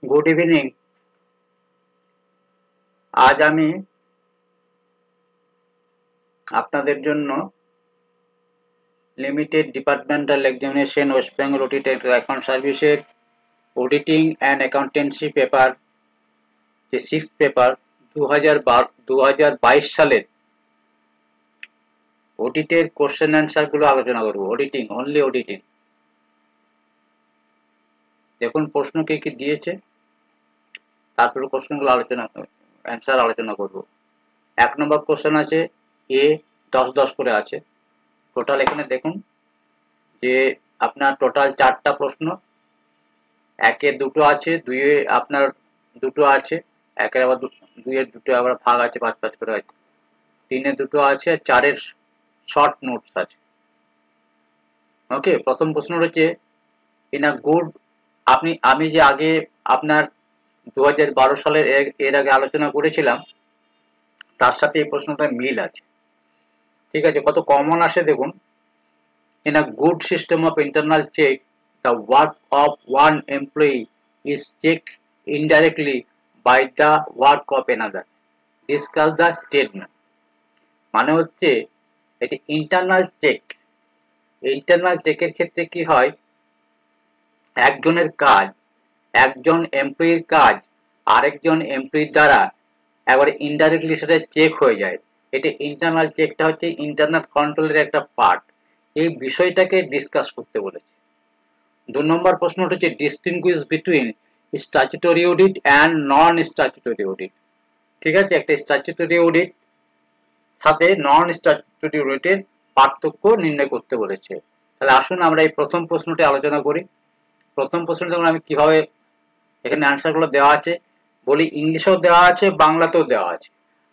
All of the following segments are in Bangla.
Good evening. আজ আমি আপনাদের জন্য limited departmental examination West Bengal audited account সার্ভিসের অডিটিং অ্যান্ড অ্যাকাউন্টেন্সি পেপার যে 6th পেপার 2022 সালের অডিটের কোশ্চেন অ্যান্সার গুলো আলোচনা করব। Auditing, only auditing. দেখুন প্রশ্ন কি কি দিয়েছে, তারপরে প্রশ্নগুলো অ্যান্সার আলোচনা করব। 1 নম্বর কোশ্চেন আছে এ, 10 করে আছে। টোটাল এখানে দেখুন যে আপনার টোটাল 4টা প্রশ্ন। 1-এ 2টো আছে, 2-এ আপনার 2টো আছে, 1-এর আবার 2-এর 2টো আবার ভাগ আছে, 5 করে আছে। 3-এ 2টো আছে, 4-এর শর্ট নোটস আছে। ওকে, প্রথম প্রশ্ন হচ্ছে ইন আ গুড, আমি যে আগে আপনার 2012 সালের এর আগে আলোচনা করেছিলাম, তার সাথে এই প্রশ্নটা মিল আছে। ঠিক আছে, কত কমন আসে দেখুন। In a good system of internal check, the work of one employee is checked indirectly by the work of another. Discuss the statement. মানে হচ্ছে এটি ইন্টারনাল চেক। ইন্টারনাল চেকের ক্ষেত্রে কি হয়, একজনের কাজ, একজন এমপ্লয়ির কাজ আরেকজন এমপ্লয়ির দ্বারা একবারে ইনডাইরেক্টলি সেটা চেক হয়ে যায়। এটা ইন্টারনাল চেকটা হচ্ছে ইন্টারনাল কন্ট্রোলের একটা পার্ট। এই বিষয়টাকে ডিসকাস করতে বলেছে। 2 নম্বর প্রশ্নটা হচ্ছে distinguish between statutory audit and non statutory audit. ঠিক আছে, একটা স্ট্যাচুটরি অডিট সাথে নন স্ট্যাচুটরি অডিটের পার্থক্য নির্ণয় করতে বলেছে। তাহলে আসুন আমরা এই প্রথম প্রশ্নটি আলোচনা করি। প্রথম প্রশ্নটা আমি কিভাবে, এখানে অ্যান্সারগুলো দেওয়া আছে, বলি ইংলিশেও দেওয়া আছে, বাংলাতেও দেওয়া আছে।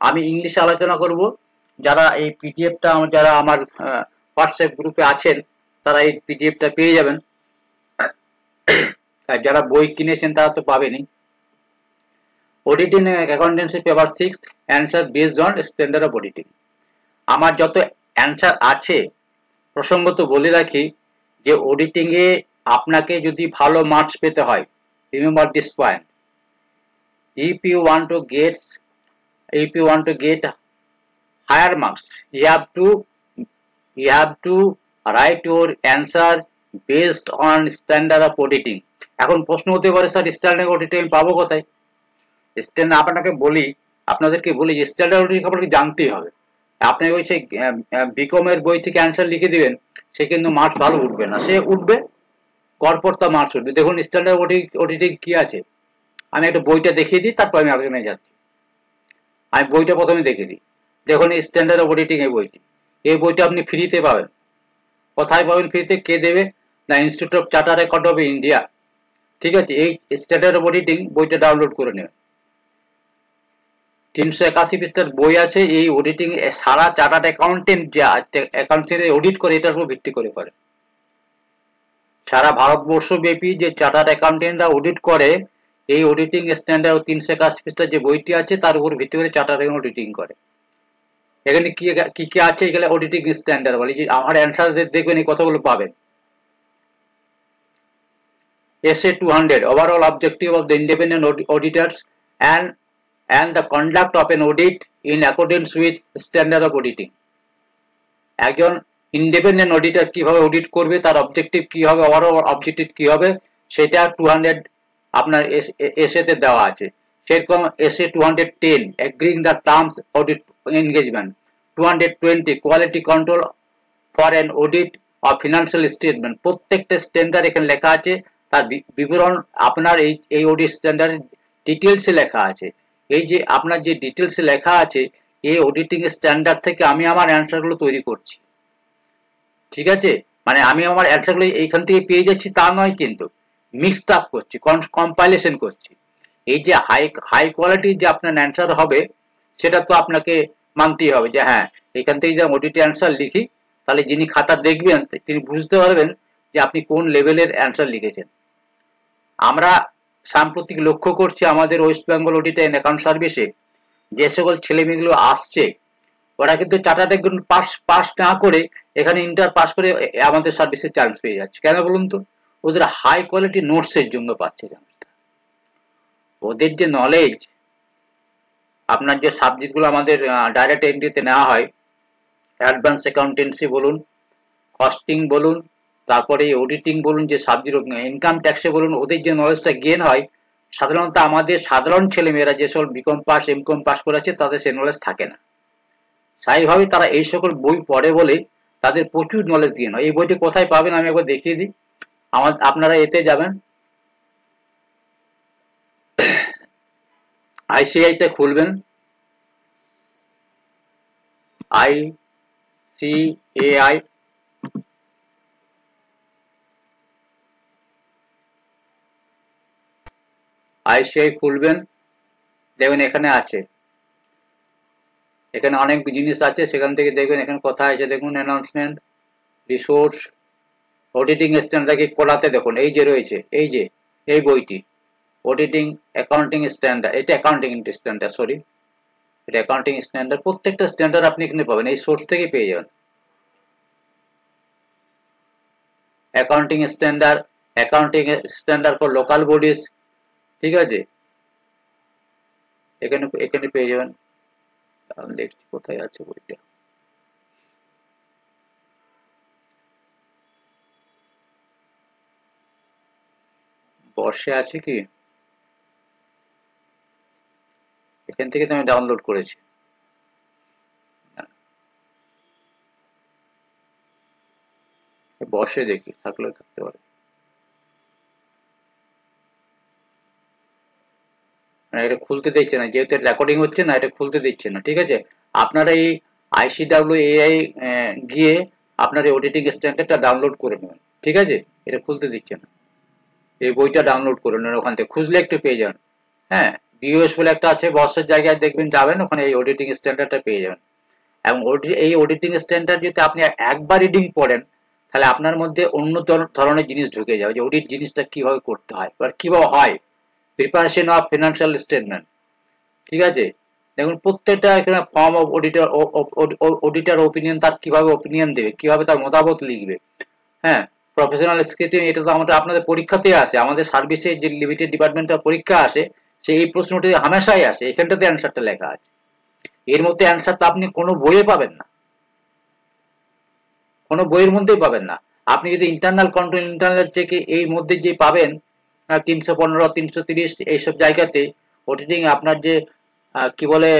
আমি ইংলিশে আলোচনা করব। যারা এই পিডিএফটা, যারা আমার হোয়াটসঅ্যাপ গ্রুপে আছেন তারা এই পিডিএফটা পেয়ে যাবেন। আর যারা বই কিনেছেন তারা তো পাবেনই। Auditing accountancy paper 6 answer based on standard of auditing. আমার যত অ্যান্সার আছে, প্রসঙ্গত বলে রাখি যে অডিটিং এ আপনাকে যদি ভালো মার্কস পেতে হয়, remember this point, if you want to get higher marks, you have to write your answer based on standard of auditing. এখন প্রশ্ন হতে পারে স্যার স্ট্যান্ডার্ড অডিটিং আমি পাবো কোথায়? আপনাদেরকে বলি যে স্ট্যান্ডার্ড অডিটিং আপনাকে জানতেই হবে। আপনি ওই সেই বিকম এর বই থেকে অ্যান্সার লিখে দিবেন, সে কিন্তু মার্কস ভালো উঠবে না। সে উঠবে কর্পোরতা মার্কস উঠবে। দেখুন স্ট্যান্ডার্ড অডিটিং কি আছে, আমি একটা বইটা দেখিয়ে দিই, তারপর আমি আলোচনায় যাচ্ছি। আমি বইটা প্রথমে দেখে দিই। দেখুন স্ট্যান্ডার্ড অডিটিং এই বইটা আপনি ফ্রিতে পাবেন। কোথায় পাবেন ফ্রিতে, কে দেবে? না, institute of chartered account of India. ঠিক আছে, এই স্ট্যান্ডার্ড অডিটিং বইটা ডাউনলোড করে নেবেন। 381 পৃষ্ঠার বই আছে। এই অডিটিং সারা চার্টার্ড অ্যাকাউন্টেন্ট যে অ্যাকাউন্টেন্ট অডিট করে, এটার উপর ভিত্তি করে করে। সারা ভারতবর্ষ ব্যাপী যে চার্টার্ড অ্যাকাউন্টেন্টরা অডিট করে, এই অডিটিং স্ট্যান্ডার্ড 381 পৃষ্ঠার যে বইটি আছে তার উপর ভিত্তি করে চার্টার্ড অ্যাকাউন্ট অডিটিং করে। এখানে কি কি আছে, এখানে অডিটিং স্ট্যান্ডার্ড বলে যে আমার অ্যান্সার দেখবেন এই কথাগুলো পাবেন। SA 200 overall objective of the independent auditors and the conduct of an audit in accordance with standard of auditing. একজন ইন্ডিপেন্ডেন্ট অডিটর কিভাবে অডিট করবে, তার অবজেক্টিভ কি হবে, ওভারঅল অবজেক্টিভ কি হবে, সেটা 200 আপনার এসএ তে দেওয়া আছে। সেরকম SA 210 agreeing the terms audit engagement, 220 quality control for an audit of financial statement. প্রত্যেকটা স্ট্যান্ডার্ড এখানে লেখা আছে, তার বিবরণ আপনার এই অডিট স্ট্যান্ডার্ড ডিটেলসে লেখা আছে। এই যে আপনার যে ডিটেলসে লেখা আছে, এই অডিটিং স্ট্যান্ডার্ড থেকে আমি আমার অ্যান্সারগুলো তৈরি করছি। ঠিক আছে, মানে আমি আমার অ্যান্সারগুলো এইখান থেকে পেয়ে যাচ্ছি তা নয়, কিন্তু মিক্সড আপ করছি, কম্পাইলেশন করছি। এই যে হাই কোয়ালিটির যে আপনার অ্যান্সার হবে, সেটা তো আপনাকে মানতেই হবে যে হ্যাঁ, এখান থেকে যে অডিট অ্যান্সার লিখি, তাহলে যিনি খাতা দেখবেন তিনি বুঝতে পারবেন যে আপনি কোন লেভেলের অ্যান্সার লিখেছেন। আমরা সাম্প্রতিক লক্ষ্য করছি আমাদের West Bengal audit and account সার্ভিসে যে সকল ছেলেমেয়েগুলো আসছে, ওরা কিন্তু চার্টার্ড অ্যাকাউন্ট পাস না করে এখানে ইন্টার পাস করে আমাদের সার্ভিসে চান্স পেয়ে যাচ্ছে। কেন বলুন তো? ওদের হাই কোয়ালিটি নোটস এর জন্য পাচ্ছে চান্সটা। ওদের যে নলেজ, আপনার যে সাবজেক্টগুলো আমাদের ডাইরেক্ট এন্ট্রিতে নেওয়া হয়, অ্যাডভান্স অ্যাকাউন্টেন্সি বলুন, কস্টিং বলুন, তারপরে অডিটিং বলুন, যে সাবজেক্ট ইনকাম ট্যাক্সে বলুন, ওদের যে নলেজটা গেন হয়, সাধারণত আমাদের সাধারণ ছেলেমেয়েরা যে সকল বিকম পাস এমকম পাস করেছে তাদের সে নলেজ থাকে না। স্বাভাবিকভাবে তারা এই সকল বই পড়ে বলে তাদের প্রচুর নলেজ গেন হয়। এই বইটি কোথায় পাবেন আমি একবার দেখিয়ে দিই। আপনারা এতে যাবেন, আইসিআইটা খুলবেন, ICAI, ICAI খুলবেন, দেখবেন এখানে আছে, এখানে অনেক জিনিস আছে, সেখান থেকে দেখবেন এখানে কোথায় আছে দেখুন, অ্যানাউন্সমেন্ট, রিসোর্স, অডিটিং স্ট্যান্ডার্ড কোলাতে দেখুন, এই যে রয়েছে, এই যে এই বইটি অডিটিং অ্যাকাউন্টিং স্ট্যান্ডার্ড, এটা অ্যাকাউন্টিং স্ট্যান্ডার্ড, সরি এটা অ্যাকাউন্টিং স্ট্যান্ডার্ড, প্রত্যেকটা স্ট্যান্ডার্ড আপনি এখানে পাবেন, এই সোর্স থেকে পেয়ে যাবেন। Accounting standard for local bodies, ঠিক আছে, এখানে এখানে পেয়ে যাবেন। দেখছি কোথায় আছে বইটা, বর্ষে আছে কি, এখান থেকে তো আমি ডাউনলোড করেছি, বর্ষে দেখি থাকলেও থাকতে পারে, এটা খুলতে দিচ্ছে না, যেহেতু রেকর্ডিং হচ্ছে না, এটা খুলতে দিচ্ছে না, ঠিক আছে। আপনারা এই ICWAI গিয়ে আপনার এই অডিটিং স্ট্যান্ডার্ডটা ডাউনলোড করে নেবেন, ঠিক আছে, এটা খুলতে দিচ্ছে না, এই বইটা ডাউনলোড করে নেন, ওখান থেকে খুঁজলে একটু পেয়ে যাবেন। হ্যাঁ, বিওএস বলে একটা আছে, বর্ষের জায়গায় দেখবেন যাবেন, ওখানে এই অডিটিং স্ট্যান্ডার্ডটা পেয়ে যাবেন। এবং এই অডিটিং স্ট্যান্ডার্ড যদি আপনি একবার রিডিং পড়েন, তাহলে আপনার মধ্যে অন্য ধরনের জিনিস ঢুকে যাবে, যে অডিট জিনিসটা কিভাবে করতে হয় বা কিভাবে হয়, প্রিপারেশন অফ ফিনান্সিয়াল স্টেটমেন্ট, ঠিক আছে। দেখুন প্রত্যেকটা এখানে ফর্ম অফ অডিটর ওপিনিয়ন, তার কিভাবে ওপিনিয়ন দেবে, কিভাবে তার মতামত লিখবে, হ্যাঁ, প্রফেশনাল স্ক্রিপ্টিং, এটা তো আপনাদের পরীক্ষাতে আসে, আমাদের সার্ভিসে যে লিমিটেড ডিপার্টমেন্টের পরীক্ষা আসে, সেই এই প্রশ্নটি হামেশাই আসে, এখানটাতে অ্যান্সারটা লেখা আছে, এর মধ্যে অ্যান্সার তো আপনি কোনো বইয়ে পাবেন না, কোনো বইয়ের মধ্যেই পাবেন না। আপনি যদি ইন্টারনাল কন্ট্রোল, ইন্টারনাল থেকে এই মধ্যে যে পাবেন 315, 330 এইসব জায়গাতে অডিটিং আপনার যে কি বলে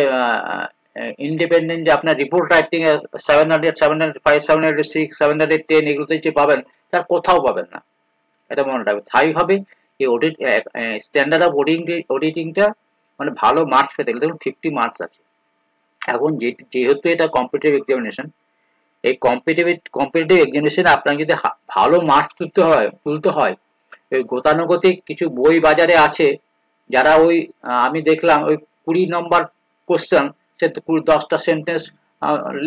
ইন্ডিপেন্ডেন্ট, যে আপনার রিপোর্ট রাইটিং 700, 705, 706, 710 এগুলোতে যে পাবেন, তার কোথাও পাবেন না, এটা মনে রাখবেন। স্থায়ীভাবে এই অডিট স্ট্যান্ডার্ড অফ অডিটিংটা মানে ভালো মার্কস পেতে গেলে দেখুন 50 মার্কস আছে। এখন যেহেতু এটা কম্পিটিটিভ এক্সামিনেশন, এই কম্পিটিটিভ এক্সামিনেশনে আপনাকে যদি ভালো মার্কস তুলতে হয়, ওই গতানুগতিক কিছু বই বাজারে আছে, যারা ওই আমি দেখলাম ওই 20 নম্বর কোশ্চেন, সে 10টা সেন্টেন্স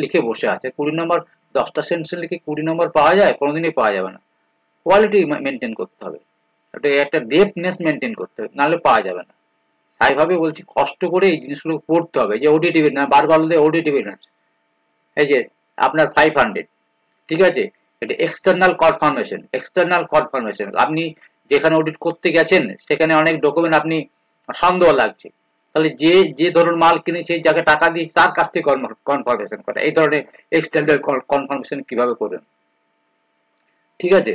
লিখে বসে আছে, 20 নম্বর 10টা সেন্টেন্স লিখে 20 নম্বর পাওয়া যায়, কোনোদিনই পাওয়া যাবে না। কোয়ালিটি মেনটেন করতে হবে, একটা ডেপথনেস মেনটেন করতে হবে, নাহলে পাওয়া যাবে না। তাইভাবে বলছি কষ্ট করে এই জিনিসগুলো পড়তে হবে, যে অডিটিভ না, বারবার অডিটিভ না, এই যে আপনার 500, ঠিক আছে, এটা এক্সটার্নাল কনফার্মেশন, আপনি যেখানে অডিট করতে গেছেন সেখানে অনেক ডকুমেন্ট আপনি সন্দেহ লাগছে, তাহলে যে ধরুন মাল কিনে সেই জায়গায় টাকা দিয়ে তার কাছ থেকে কনফার্মেশন করা, এই ধরনের এক্সটার্নাল কনফার্মেশন কিভাবে করবেন, ঠিক আছে।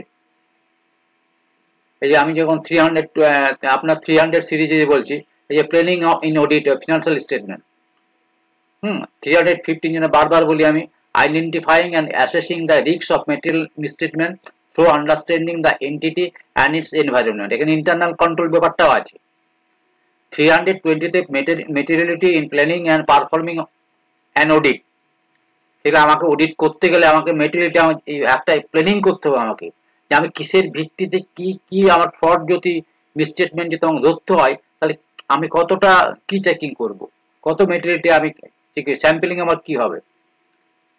এই যে আমি যখন 300 আপনার 300 সিরিজে বলছি, এই যে planning in audit financial statement, 315 জন্য বারবার বলি আমি, identifying and assessing the risk of material misstatement through understanding the entity and its environment, এখানে ইন্টারনাল কন্ট্রোল ব্যাপারটাও আছে। 320তে materiality in planning and performing an audit, সেটা আমাকে অডিট করতে গেলে আমাকে মেটেরিয়ালিটি একটা প্ল্যানিং করতে হবে আমাকে, যে আমি কিসের ভিত্তিতে কি কি আমার ফ্রড যদি মিসস্টেটমেন্ট যদি আমাকে ধরতে হয়, তাহলে আমি কতটা কি চেকিং করব, কত মেটেরিয়ালিটি আমি স্যাম্পলিং আমার কি হবে,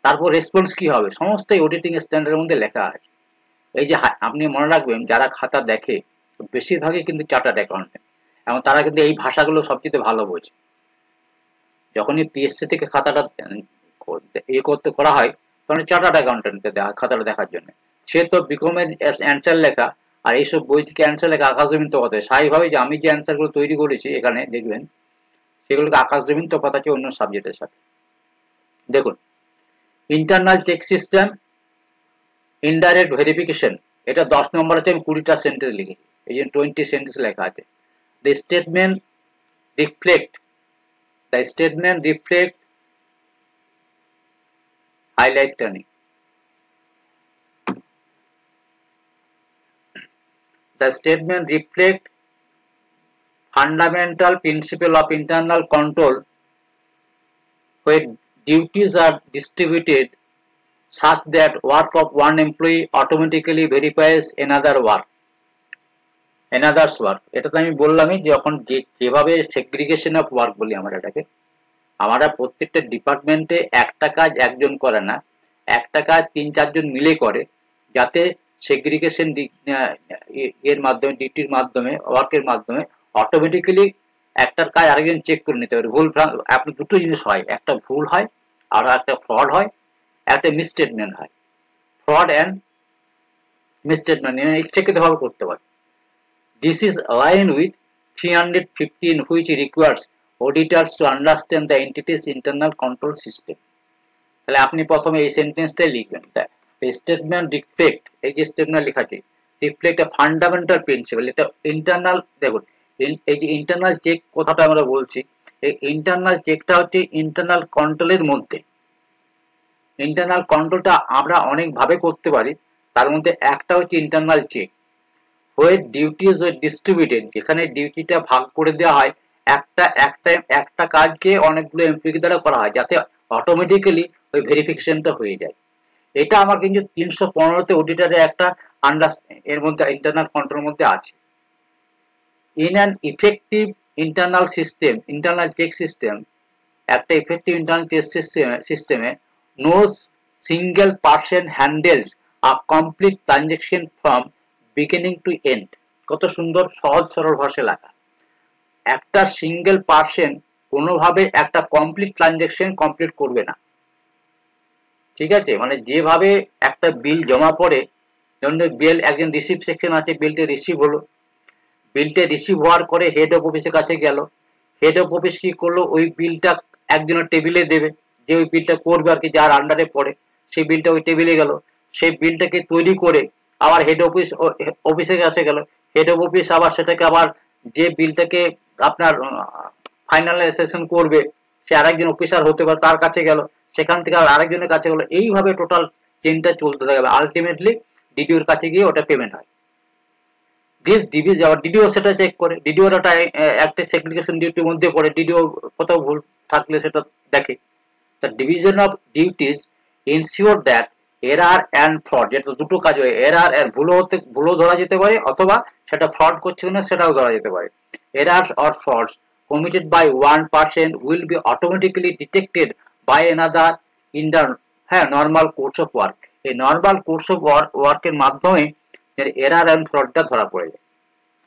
তারপর রেসপন্স কি হবে, সমস্ত অডিটিং স্ট্যান্ডার্ডের মধ্যে লেখা আছে। এই যে আপনি মনে রাখবেন, যারা খাতা দেখে বেশিরভাগই কিন্তু চার্টার্ড অ্যাকাউন্টেন্ট, এবং তারা কিন্তু এই ভাষাগুলো সবচেয়ে ভালো বোঝে। যখনই পিএসসি থেকে খাতাটা করা হয়, তখন চার্টার্ড অ্যাকাউন্টেন্টকে খাতাটা দেখার জন্য, সে তো বিকমের অ্যান্সার লেখা আর এইসব বই থেকে অ্যান্সার লেখা আকাশ জমিন তফাৎ হয়। স্বাভাবিকভাবে যে আমি যে অ্যান্সারগুলো তৈরি করেছি এখানে দেখবেন সেগুলোকে আকাশ জমিন তফাৎ আছে অন্য সাবজেক্টের সাথে। দেখুন, internal check system, indirect verification, এটা 10 নম্বর আছে, আমি 20টা সেন্টেন্স লিখেছি, এই যে 20 সেন্টেন্স লেখা আছে। The statement reflect, highlight turning, the statement reflect fundamental principle of internal control where duties are distributed such that work of one employee automatically verifies another's work। এটা তো আমি বললামই যে যখন যেভাবে সেগ্রিগেশন অফ ওয়ার্ক বলি আমরা এটাকে, আমরা প্রত্যেকটা ডিপার্টমেন্টে একটা কাজ একজন করে না, একটা কাজ 3-4 জন মিলে করে, যাতে সেগ্রিগেশন এর মাধ্যমে, ডিউটির মাধ্যমে, ওয়ার্কের মাধ্যমে অটোমেটিক্যালি একটার কাজ আরেকজন চেক করে নিতে পারে। ভুল আপনি দুটো জিনিস হয়, একটা ভুল হয় আর একটা ফ্রড হয়, একটা মিসস্টেটমেন্ট হয়। ফ্রড অ্যান্ড মিসস্টেটমেন্ট ইচ্ছাকৃতভাবে করতে পারে। This is aligned with 315, which requires auditors to understand the entity's internal control system। তাহলে আপনি প্রথমে এই সেন্টেন্সটাই লিখবেন, স্টেটমেন্ট রিফ্লেক্ট, এই যে স্টেটমেন্ট লেখা আছে, রিফ্লেক্ট এ ফান্ডামেন্টাল প্রিন্সিপাল। এটা ইন্টারনাল, দেখুন এই যে ইন্টারনাল চেক কথাটা আমরা বলছি, এই ইন্টারনাল চেকটা হচ্ছে ইন্টারনাল কন্ট্রোলের মধ্যে। ইন্টারনাল কন্ট্রোলটা আমরা অনেক ভাবে করতে পারি, তার মধ্যে একটা হচ্ছে internal check. where duties were distributed, যেখানে ডিউটিটা ভাগ করে দেওয়া হয়, একটা কাজকে অনেকগুলো এমপ্লয়ি দ্বারা করা হয়, যাতে অটোমেটিক্যালি ওই ভেরিফিকেশনটা হয়ে যায়। এটা আমার কিন্তু 315তে অডিটরের একটা এর মধ্যে ইন্টারনাল কন্ট্রোলের মধ্যে আছে। In an effective internal system, internal check system, একটা ইফেক্টিভ ইন্টারনাল চেক সিস্টেমে no single person handles a complete transaction from beginning to end. কত সুন্দর সহজ সরল ভাষায় লেখা। একটা সিঙ্গেল পার্সন কোনোভাবে একটা কমপ্লিট ট্রানজাকশন কমপ্লিট করবে না, ঠিক আছে? মানে যেভাবে একটা বিল জমা পড়ে, যেমন বিল একজন রিসিভ সেকশন আছে, বিলটা রিসিভ হলো, বিলটা রিসিভ হওয়ার পরে হেড অফ অফিসের কাছে গেল, হেড অফ অফিস কি করলো, ওই বিলটা একজনের টেবিলে দেবে, যে ওই বিলটা করবে আর কি, যার আন্ডারে পড়ে, সেই বিলটা ওই টেবিলে গেল, সেই বিলটাকে তৈরি করে আবার হেড অফিসের কাছে গেল, হেড অফ অফিস আবার সেটাকে আবার যে বিলটাকে আপনার ফাইনালাইজেশন করবে, সে আরেকজন অফিসার হতে পারে, তার কাছে গেল, সেখান থেকে আর আরেকজনের কাছে গেল, এইভাবে টোটাল চেনটা চলতে থাকবে। আলটিমেটলি ডিডিওর কাছে গিয়ে ওটা পেমেন্ট হয়। দিস ডিভিজ আবার ডিডিও সেটা চেক করে, ডিডিওর একটা সেগ্রিগেশন ডিউটির মধ্যে পড়ে, ডিডিও কোথাও ভুল থাকলে সেটা দেখে। The division of duties ensure that error and fraud, যেটা দুটো কাজ হয়, এরার এর ভুলও ধরা যেতে পারে, অথবা সেটা ফ্রড করছে কিনা সেটাও ধরা যেতে পারে। Errors or frauds committed by one person will be automatically detected by another in the normal course of work। এই নর্মাল কোর্স অফ ওয়ার্কের মাধ্যমে এরার অ্যান্ড ফ্রডটা ধরা পড়ে যায়।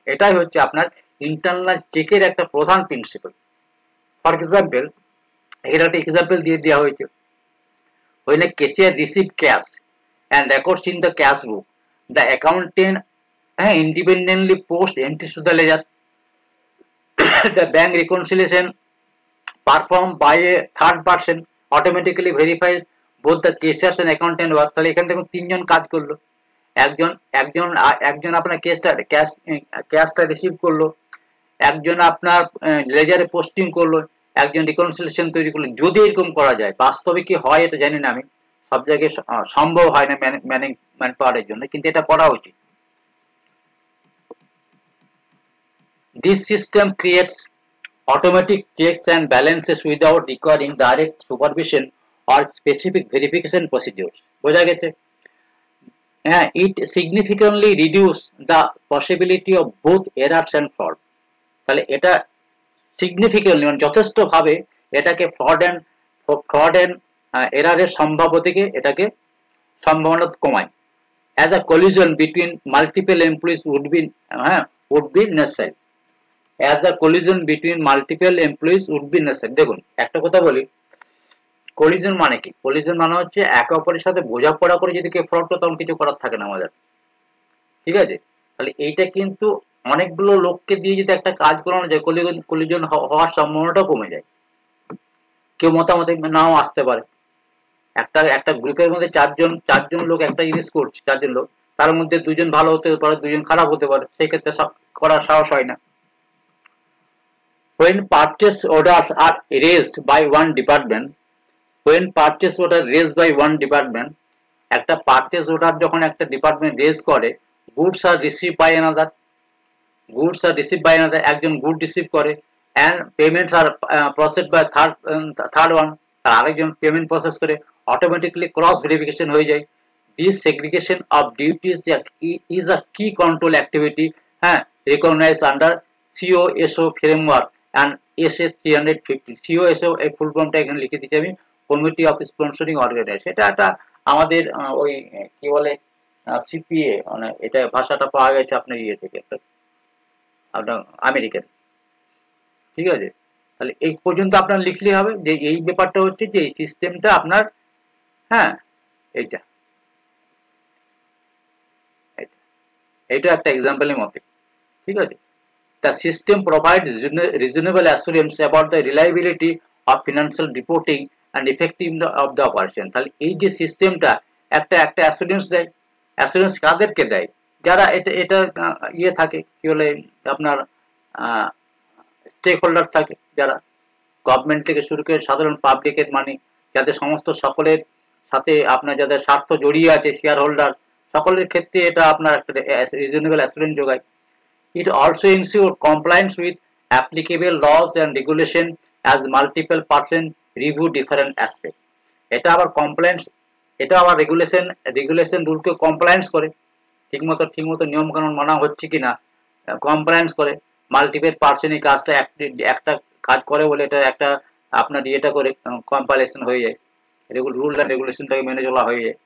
এটাই হচ্ছে আপনার ইন্টারনাল চেকের একটা প্রধান প্রিন্সিপাল। ফর এক্সাম্পল, এর একটা এক্সাম্পল দিয়ে দেওয়া হয়েছে, when a cashier receive cash and records in the cash book, the accountant independently post entries to the ledger। The bank reconciliation performed by a third person automatically verifies both the cashiers and accountant work। তাহলে এখান থেকে তিনজন কাজ করলো, একজন আপনার ক্যাশটা রিসিভ করলো, একজন আপনার লেজারে পোস্টিং করলো, একজন রিকনসিলিয়েশন তৈরি করলো। যদি এরকম করা যায়, বাস্তবে কি হয় এটা জানি না আমি, সব জায়গায় সম্ভব হয় না ম্যান পাওয়ারের জন্য, কিন্তু এটা করা উচিত। This system creates automatic checks and balances without requiring direct supervision or specific verification procedures। বোঝা গেছে? হ্যাঁ, it significantly reduce the possibility of both errors and fraud। তাহলে এটা সিগনিফিক্যান্টলি মানে যথেষ্ট ভাবে এটাকে ফ্রড এন্ড এরারের সম্ভাব্য থেকে এটাকে সম্ভাবনা কমায়। as a collision between multiple employees would be necessary। as a collision between multiple employees would be necessary। দেখুন একটা কথা বলি, কলিজন মানে কি? কলিজন মানে হচ্ছে একে অপরের সাথে বোঝাপড়া করে যদি কেউ ফ্রড করে, তখন কিছু করার থাকে না আমাদের, ঠিক আছে? তাহলে এইটা কিন্তু অনেকগুলো লোককে দিয়ে যদি একটা কাজ করানো যায়, কলিজন হওয়ার সম্ভাবনাটাও কমে যায়। কেউ মতামতে নাও আসতে পারে। একটা গ্রুপের মধ্যে চারজন লোক একটা জিনিস করছে, চারজন লোক, তার মধ্যে দুজন ভালো হতে পারে, দুজন খারাপ হতে পারে, সেই ক্ষেত্রে করার সাহস হয় না। When purchase orders are raised by one department, একটা পারচেস অর্ডার যখন একটা ডিপার্টমেন্ট রেজ করে, গুডস আর রিসিভ বাই অ্যানাদার, একজন গুড রিসিভ করে, and payments are processed by third one, আর আরেকজন পেমেন্ট প্রসেস করে, অটোমেটিক্যালি ক্রস ভেরিফিকেশন হয়ে যায়। This segregation of duties is a key control activity, recognized under COSO framework and SA 350। COSO এই ফুল ফর্মটা এখানে লিখে দিচ্ছি আমি, কমিটি অফ স্পন্সরিং অর্গানাইজেশন। এটা একটা আমাদের ওই কি বলে সিপিএ, মানে এটা ভাষাটা পাওয়া গেছে আপনার ইয়ে থেকে, আপনার আমেরিকান। ঠিক আছে, তাহলে এই পর্যন্ত আপনার লিখলেই হবে যে এই ব্যাপারটা হচ্ছে যে এই সিস্টেমটা আপনার, এইটা এটা একটা এক্সাম্পলের মতে। ঠিক আছে, the system provides reasonable assurance about the reliability of financial reporting and effectiveness of the operation। তাহলে এই যে সিস্টেমটা একটা অ্যাসুরেন্স দেয়। অ্যাসুরেন্স কাদেরকে দেয়? যারা এটা ইয়ে থাকে, কি বলে আপনার স্টেক হোল্ডার থাকে, যারা গভর্নমেন্ট থেকে শুরু করে সাধারণ পাবলিকের, মানে যাদের সমস্ত সকলের সাথে আপনার যাদের স্বার্থ জড়িয়ে আছে, শেয়ার হোল্ডার, সকলের ক্ষেত্রে এটা আপনার একটা রিজনেবল অ্যাসুরেন্স যোগায়। It also ensures compliance with applicable laws and regulation as multiple person review different aspects। এটা আবার কমপ্লায়েন্স, এটা আবার রেগুলেশন রুলকে কমপ্লায়েন্স করে, ঠিকমতো নিয়ম কানুন মানা হচ্ছে কিনা কমপ্লায়েন্স করে। মাল্টিপল পার্সন এই কাজটা একটা কাজ করে বলে এটা একটা আপনার ইয়েটা করে কম্পাইলেশন হয়ে যায়, রুল অ্যান্ড রেগুলেশনটাকে মেনে চলা হয়ে যায়।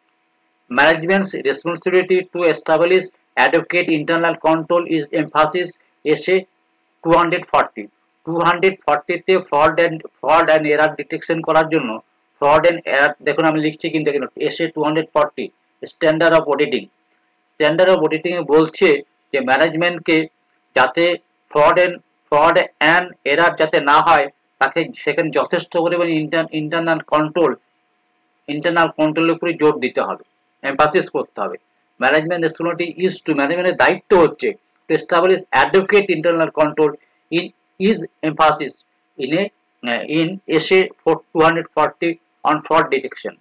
Management's responsibility to establish adequate internal control is emphasis SA 240 তে fraud and error detection করার জন্য, fraud and error দেখুন আমি লিখছি কিন্তু SA 240 স্ট্যান্ডার্ড অফ অডিটিং এ বলছে যে ম্যানেজমেন্টকে যাতে ফ্রড অ্যান্ড এরার যাতে না হয়, তাকে সেখানে যথেষ্ট পরিমাণে ইন্টারনাল কন্ট্রোলের উপরে জোর দিতে হবে, এমফাসিস করতে হবে। ম্যানেজমেন্টের দায়িত্ব হচ্ছে to establish adequate internal control is emphasis in SA 240 on fraud detection.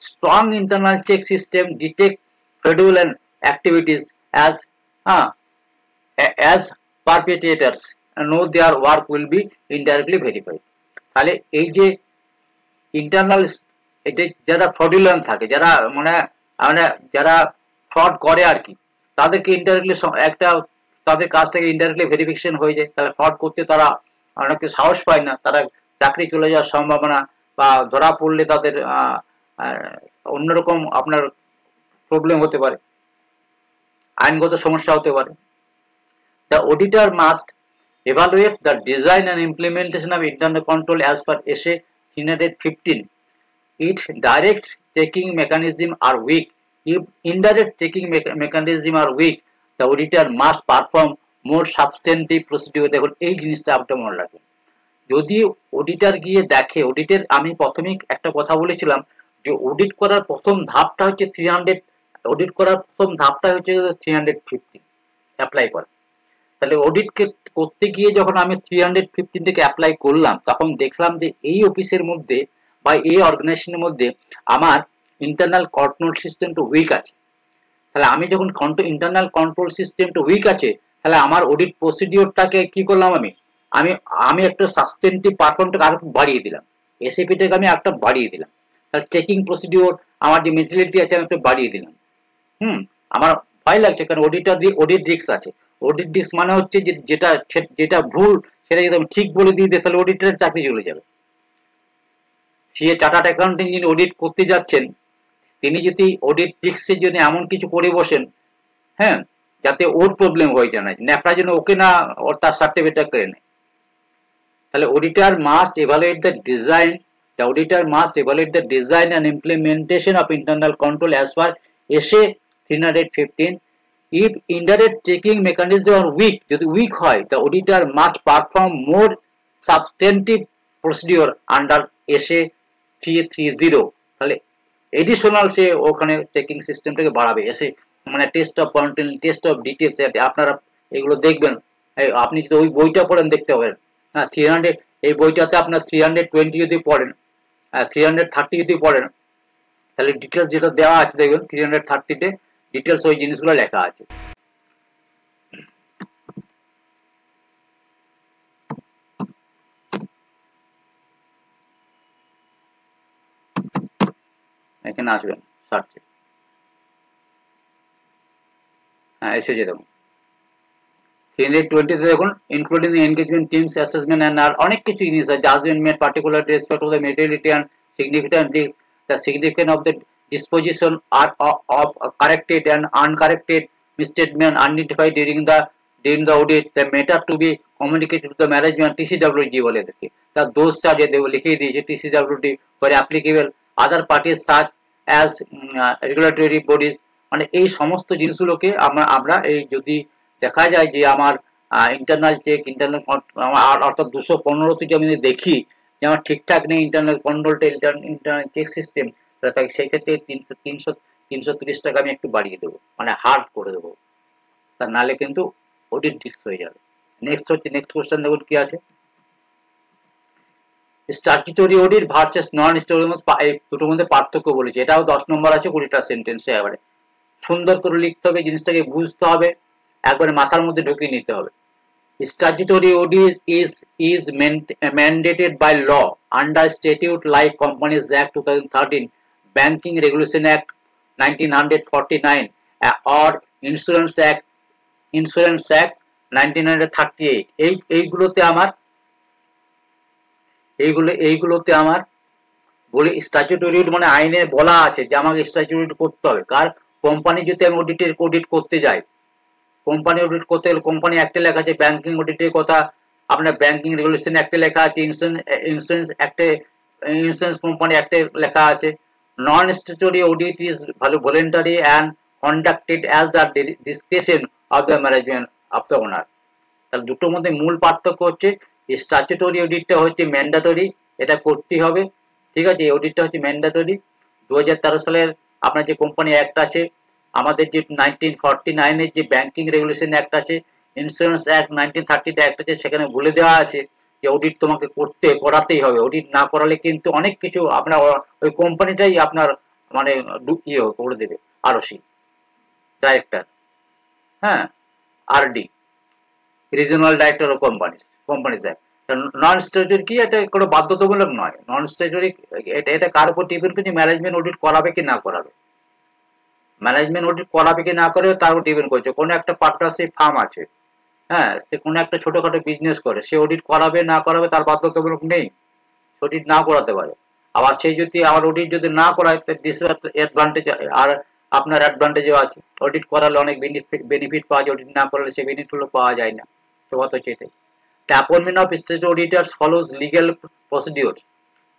Strong internal check system detect fraudulent activities as perpetrators know their work will be indirectly verified। তাহলে এই যে ইন্টারনাল, এটা যারা ফ্রডুলেন্ট থাকে, যারা মানে যারা ফ্রড করে আর কি, তাদেরকে ইনডাইরেক্টলি একটা তাদের কাছ থেকে ইনডাইরেক্টলি ভেরিফিকেশন হয়ে যায়। তাহলে ফ্রড করতে তারা অনেকে সাহস পায় না, তারা চাকরি চলে যাওয়ার সম্ভাবনা, বা ধরা পড়লে তাদের অন্যরকম আপনার প্রবলেম হতে পারে, আইনগত সমস্যা হতে পারে। The auditor must evaluate the design and implementation of internal control as per SA 315. If direct checking mechanism are weak, if indirect checking mechanism are weak, the auditor must perform more substantive procedure। দেখুন এই জিনিসটা আপনার মনে রাখবেন, যদি অডিটর গিয়ে দেখে, অডিটের আমি প্রথমেই একটা কথা বলেছিলাম যে অডিট করার প্রথম ধাপটা হচ্ছে 350 অ্যাপ্লাই করা। তাহলে অডিট করতে গিয়ে যখন আমি 315 থেকে অ্যাপ্লাই করলাম, তখন দেখলাম যে এই অফিসের মধ্যে বা এই অর্গানাইজেশনের মধ্যে আমার ইন্টারনাল কন্ট্রোল সিস্টেমটা উইক আছে। তাহলে আমি যখন ইন্টারনাল কন্ট্রোল সিস্টেমটা উইক আছে, তাহলে আমার অডিট প্রসিডিওরটাকে কি করলাম, আমি একটা সাসপেন্টিভ পারফর্মটাকে আরো বাড়িয়ে দিলাম, এসএপিটাকে আমি একটা বাড়িয়ে দিলাম। তাহলে চেকিং প্রসিডিওর, আমার যে মেন্টালিটি আছে আমি একটু বাড়িয়ে দিলাম। আমার ভয় লাগছে, কারণ অডিট রিস্ক আছে। অডিট রিস্ক মানে হচ্ছে যে যেটা ভুল সেটা যদি আমি ঠিক বলে দিয়ে দিই, তাহলে অডিটরের চাকরি চলে যাবে। সিএ চার্টার্ড অ্যাকাউন্টিং যিনি অডিট করতে যাচ্ছেন, তিনি যদি অডিট রিস্কের জন্য এমন কিছু করে বসেন, যাতে ওর প্রবলেম হয়ে যায় না, ন্যাপরা যেন ওকে না ওর তার সার্টিফিকেট করে নেয়। তাহলে auditor must evaluate the design and implementation of internal control as per SA 315 if indirect checking mechanism are weak, যদি weak হয়, the auditor must perform more substantive procedure under SA 330, তাহলে এডিশনাল সে ওখানে চেকিং সিস্টেমটাকে বাড়াবে, এসে মানে test of content, test of details, আপনারা এগুলো দেখবেন। আপনি যদি ওই বইটা পড়েন দেখতে পাবেন। হ্যাঁ, 300 এই বইটাতে আপনার 320 যদি পড়েন, 330 যদি পড়েন, তাহলে ডিটেলস যেটা দেওয়া আছে দেখবেন 330-তে ডিটেলস ওই জিনিসগুলো লেখা আছে। এখানে আসবেন সার্চে, হ্যাঁ এসেছে দেখুন 320-তে দেখুন, including the engagement team's assessment and আর অনেক কিছু জিনিস আছে, judgement made particular respect of the materiality and significant risk, the significant of the disposition are of corrected and uncorrected misstatement identified during the audit, the matter to be communicated to the management TCWD বলে এদেরকে, তা those charges দেবো লিখে দিয়েছে TCWD for applicable other parties such as regulatory bodies, মানে এই সমস্ত জিনিসগুলোকে আমরা এই যদি দেখা যায় যে আমার ইন্টারনাল চেক, ইন্টারনাল অর্থাৎ 215 থেকে আমি দেখি যে আমার ঠিকঠাক নেই ইন্টারনাল কন্ট্রোলটা, ইন্টারনাল চেক সিস্টেম, তাই সেই ক্ষেত্রে 330 টাকা আমি একটু বাড়িয়ে দেবো, মানে হার্ড করে দেবো, তা নাহলে কিন্তু অডিট রিস্ক হয়ে যাবে। নেক্সট কোশ্চেন দেখুন কি আছে, স্ট্যাটিউটরি অডিট ভার্সেস নন স্ট্যাটিউটরি দুটোর মধ্যে পার্থক্য বলেছে, এটাও 10 নম্বর আছে 20টা সেন্টেন্সে, এবারে সুন্দর করে লিখতে হবে, জিনিসটাকে বুঝতে হবে, একবারে মাথার মধ্যে ঢুকিয়ে নিতে হবে। Statutory audit is mandated by law under statute like Companies Act 2013, Banking Regulation Act 1949, or Insurance Act 1938। এইগুলোতে আমার বলে স্ট্যাচুটরি মানে আইনে বলা আছে যে আমাকে স্ট্যাচুটরি করতে হবে। কার? কোম্পানি যদি আমি অডিট করতে যাই, কোম্পানি অডিট করতে গেলে কোম্পানি অ্যাক্টে লেখা আছে ব্যাংকিং অডিটের কথা, আপনার ব্যাংকিং রেগুলেশন অ্যাক্টে লেখা আছে, ইন্স্যুরেন্স অ্যাক্টে, ইন্স্যুরেন্স কোম্পানি অ্যাক্টে লেখা আছে। Non statutory audit is voluntary and conducted as the description of the management of the owner. তাহলে দুটোর মধ্যে মূল পার্থক্য হচ্ছে স্ট্যাচুটরি অডিটটা হচ্ছে ম্যান্ডেটরি, এটা করতেই হবে, ঠিক আছে, এই অডিটটা হচ্ছে ম্যান্ডেটরি। 2013 সালের আপনার যে কোম্পানি অ্যাক্ট আছে, আমাদের যে 1949-এর যে ব্যাংকিং রেগুলেশন অ্যাক্ট আছে, ইন্স্যুরেন্স অ্যাক্ট 1930 অ্যাক্ট আছে, সেখানে বলে দেওয়া আছে যে অডিট তোমাকে করাতেই হবে, অডিট না করালে কিন্তু অনেক কিছু আপনার ওই কোম্পানিটাই আপনার মানে করে দেবে, আরসি ডাইরেক্টর, হ্যাঁ, RD, regional director of companies act. Non statutory কি, এটা কোনো বাধ্যতামূলক নয়, নন স্ট্যাচুটরি এটা কার উপর ডিপেন্ড করছে, ম্যানেজমেন্ট অডিট করাবে কি না করাবে, ম্যানেজমেন্ট অডিট করাবে কি না করে তার উপর ডিপেন্ড করছে। কোনো একটা পার্টনারশিপ ফার্ম আছে, হ্যাঁ, সে কোনো একটা ছোটখাটো বিজনেস করে, সে অডিট করাবে না করাবে তার বাধ্যতামূলক নেই, অডিট না করাতে পারে। আবার সেই যদি আমার অডিট যদি না করায় ডিসঅ্যাডভান্টেজ, আর আপনার অ্যাডভান্টেজও আছে, অডিট করালে অনেক বেনিফিট পাওয়া যায়, অডিট না করালে সেই বেনিফিটগুলো পাওয়া যায় না, তো কথা হচ্ছে এটাই। The appointment of statutory auditors follows legal procedure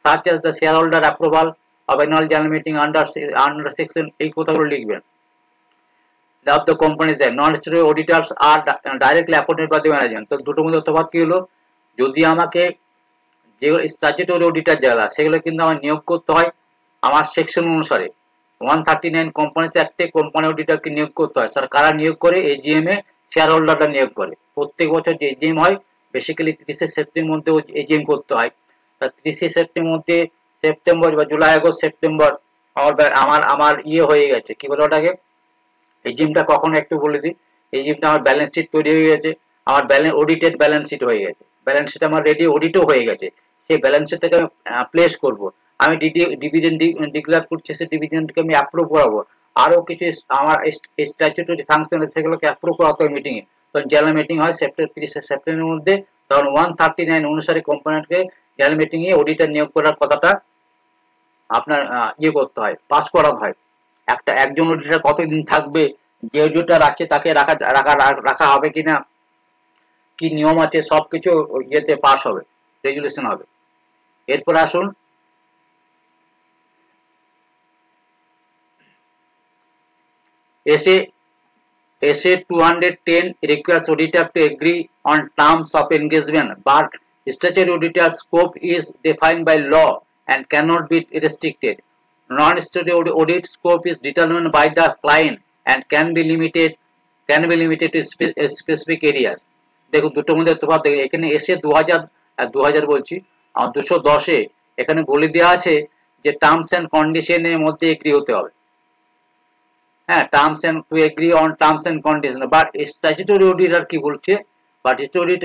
such as the shareholder approval of annual general meeting under section, এই কথাগুলো লিখবেন, of the companies that non-statutory auditors are directly appointed by the management। তো দুটোর মধ্যে তফাৎ কি হলো, যদি আমাকে যে স্ট্যাচুটরি অডিটর যারা, সেগুলো কিন্তু আমার নিয়োগ করতে হয় আমার সেকশন অনুসারে, 139 কোম্পানিজ অ্যাক্টে কোম্পানি অডিটরকে নিয়োগ করতে হয়। স্যার কারা নিয়োগ করে? এজিএম এ শেয়ার হোল্ডাররা নিয়োগ করে। প্রত্যেক বছর যে এজিএম হয়, বেসিক্যালি 30শে সেপ্টেম্বর মধ্যে এজিএম করতে হয়। তা 30শে সেপ্টেম্বর মধ্যে, সেপ্টেম্বর বা জুলাই আগস্ট সেপ্টেম্বর আমার ইয়ে হয়ে গেছে, কি বলে ওটাকে, এজিএমটা কখন একটু বলে দিই, এজিএমটা আমার ব্যালেন্স শিট তৈরি হয়ে গেছে, আমার অডিটেড ব্যালেন্স শিট হয়ে গেছে, ব্যালেন্স শিট আমার রেডি, অডিটও হয়ে গেছে, সেই ব্যালেন্স শিটটাকে আমি প্লেস করবো, আমি ডিভিডেন্ড ডিক্লেয়ার করছি, সেই ডিভিডেন্ডকে আমি অ্যাপ্রুভ করাবো, আরো কিছু আমার স্ট্যাচুটরি ফাংশন আছে, সেগুলোকে অ্যাপ্রুভ করাতে হবে মিটিং এ। তখন জেনারেল মিটিং হয় 30শে সেপ্টেম্বরের মধ্যে, তখন 139 অনুসারে কোম্পানিকে জেনারেল মিটিং এ অডিটর নিয়োগ করার কথাটা আপনার ইয়ে করতে হয়, পাস করাতে হয়। একজন অডিটর কতদিন থাকবে, যে অডিটর আছে তাকে রাখা হবে কিনা, কি নিয়ম আছে, সবকিছু ইয়েতে পাস হবে, রেজুলেশন হবে। এরপর আসুন এসে SA 210 requires auditor to agree on terms of engagement, but statutory auditor scope is defined by law and cannot be restricted. Non-statutory audit scope is determined by the client and can be limited to specific areas. দেখো দুটোর মধ্যে তফাৎ দেখো, এখানে এসে 2000 বলছি 210 এখানে বলে দেওয়া আছে যে টার্মস এন্ড কন্ডিশনের মধ্যে এগ্রি হতে হবে। হ্যাঁ, terms and to agree on terms and condition, but statutory auditor কি বলছে, but statutory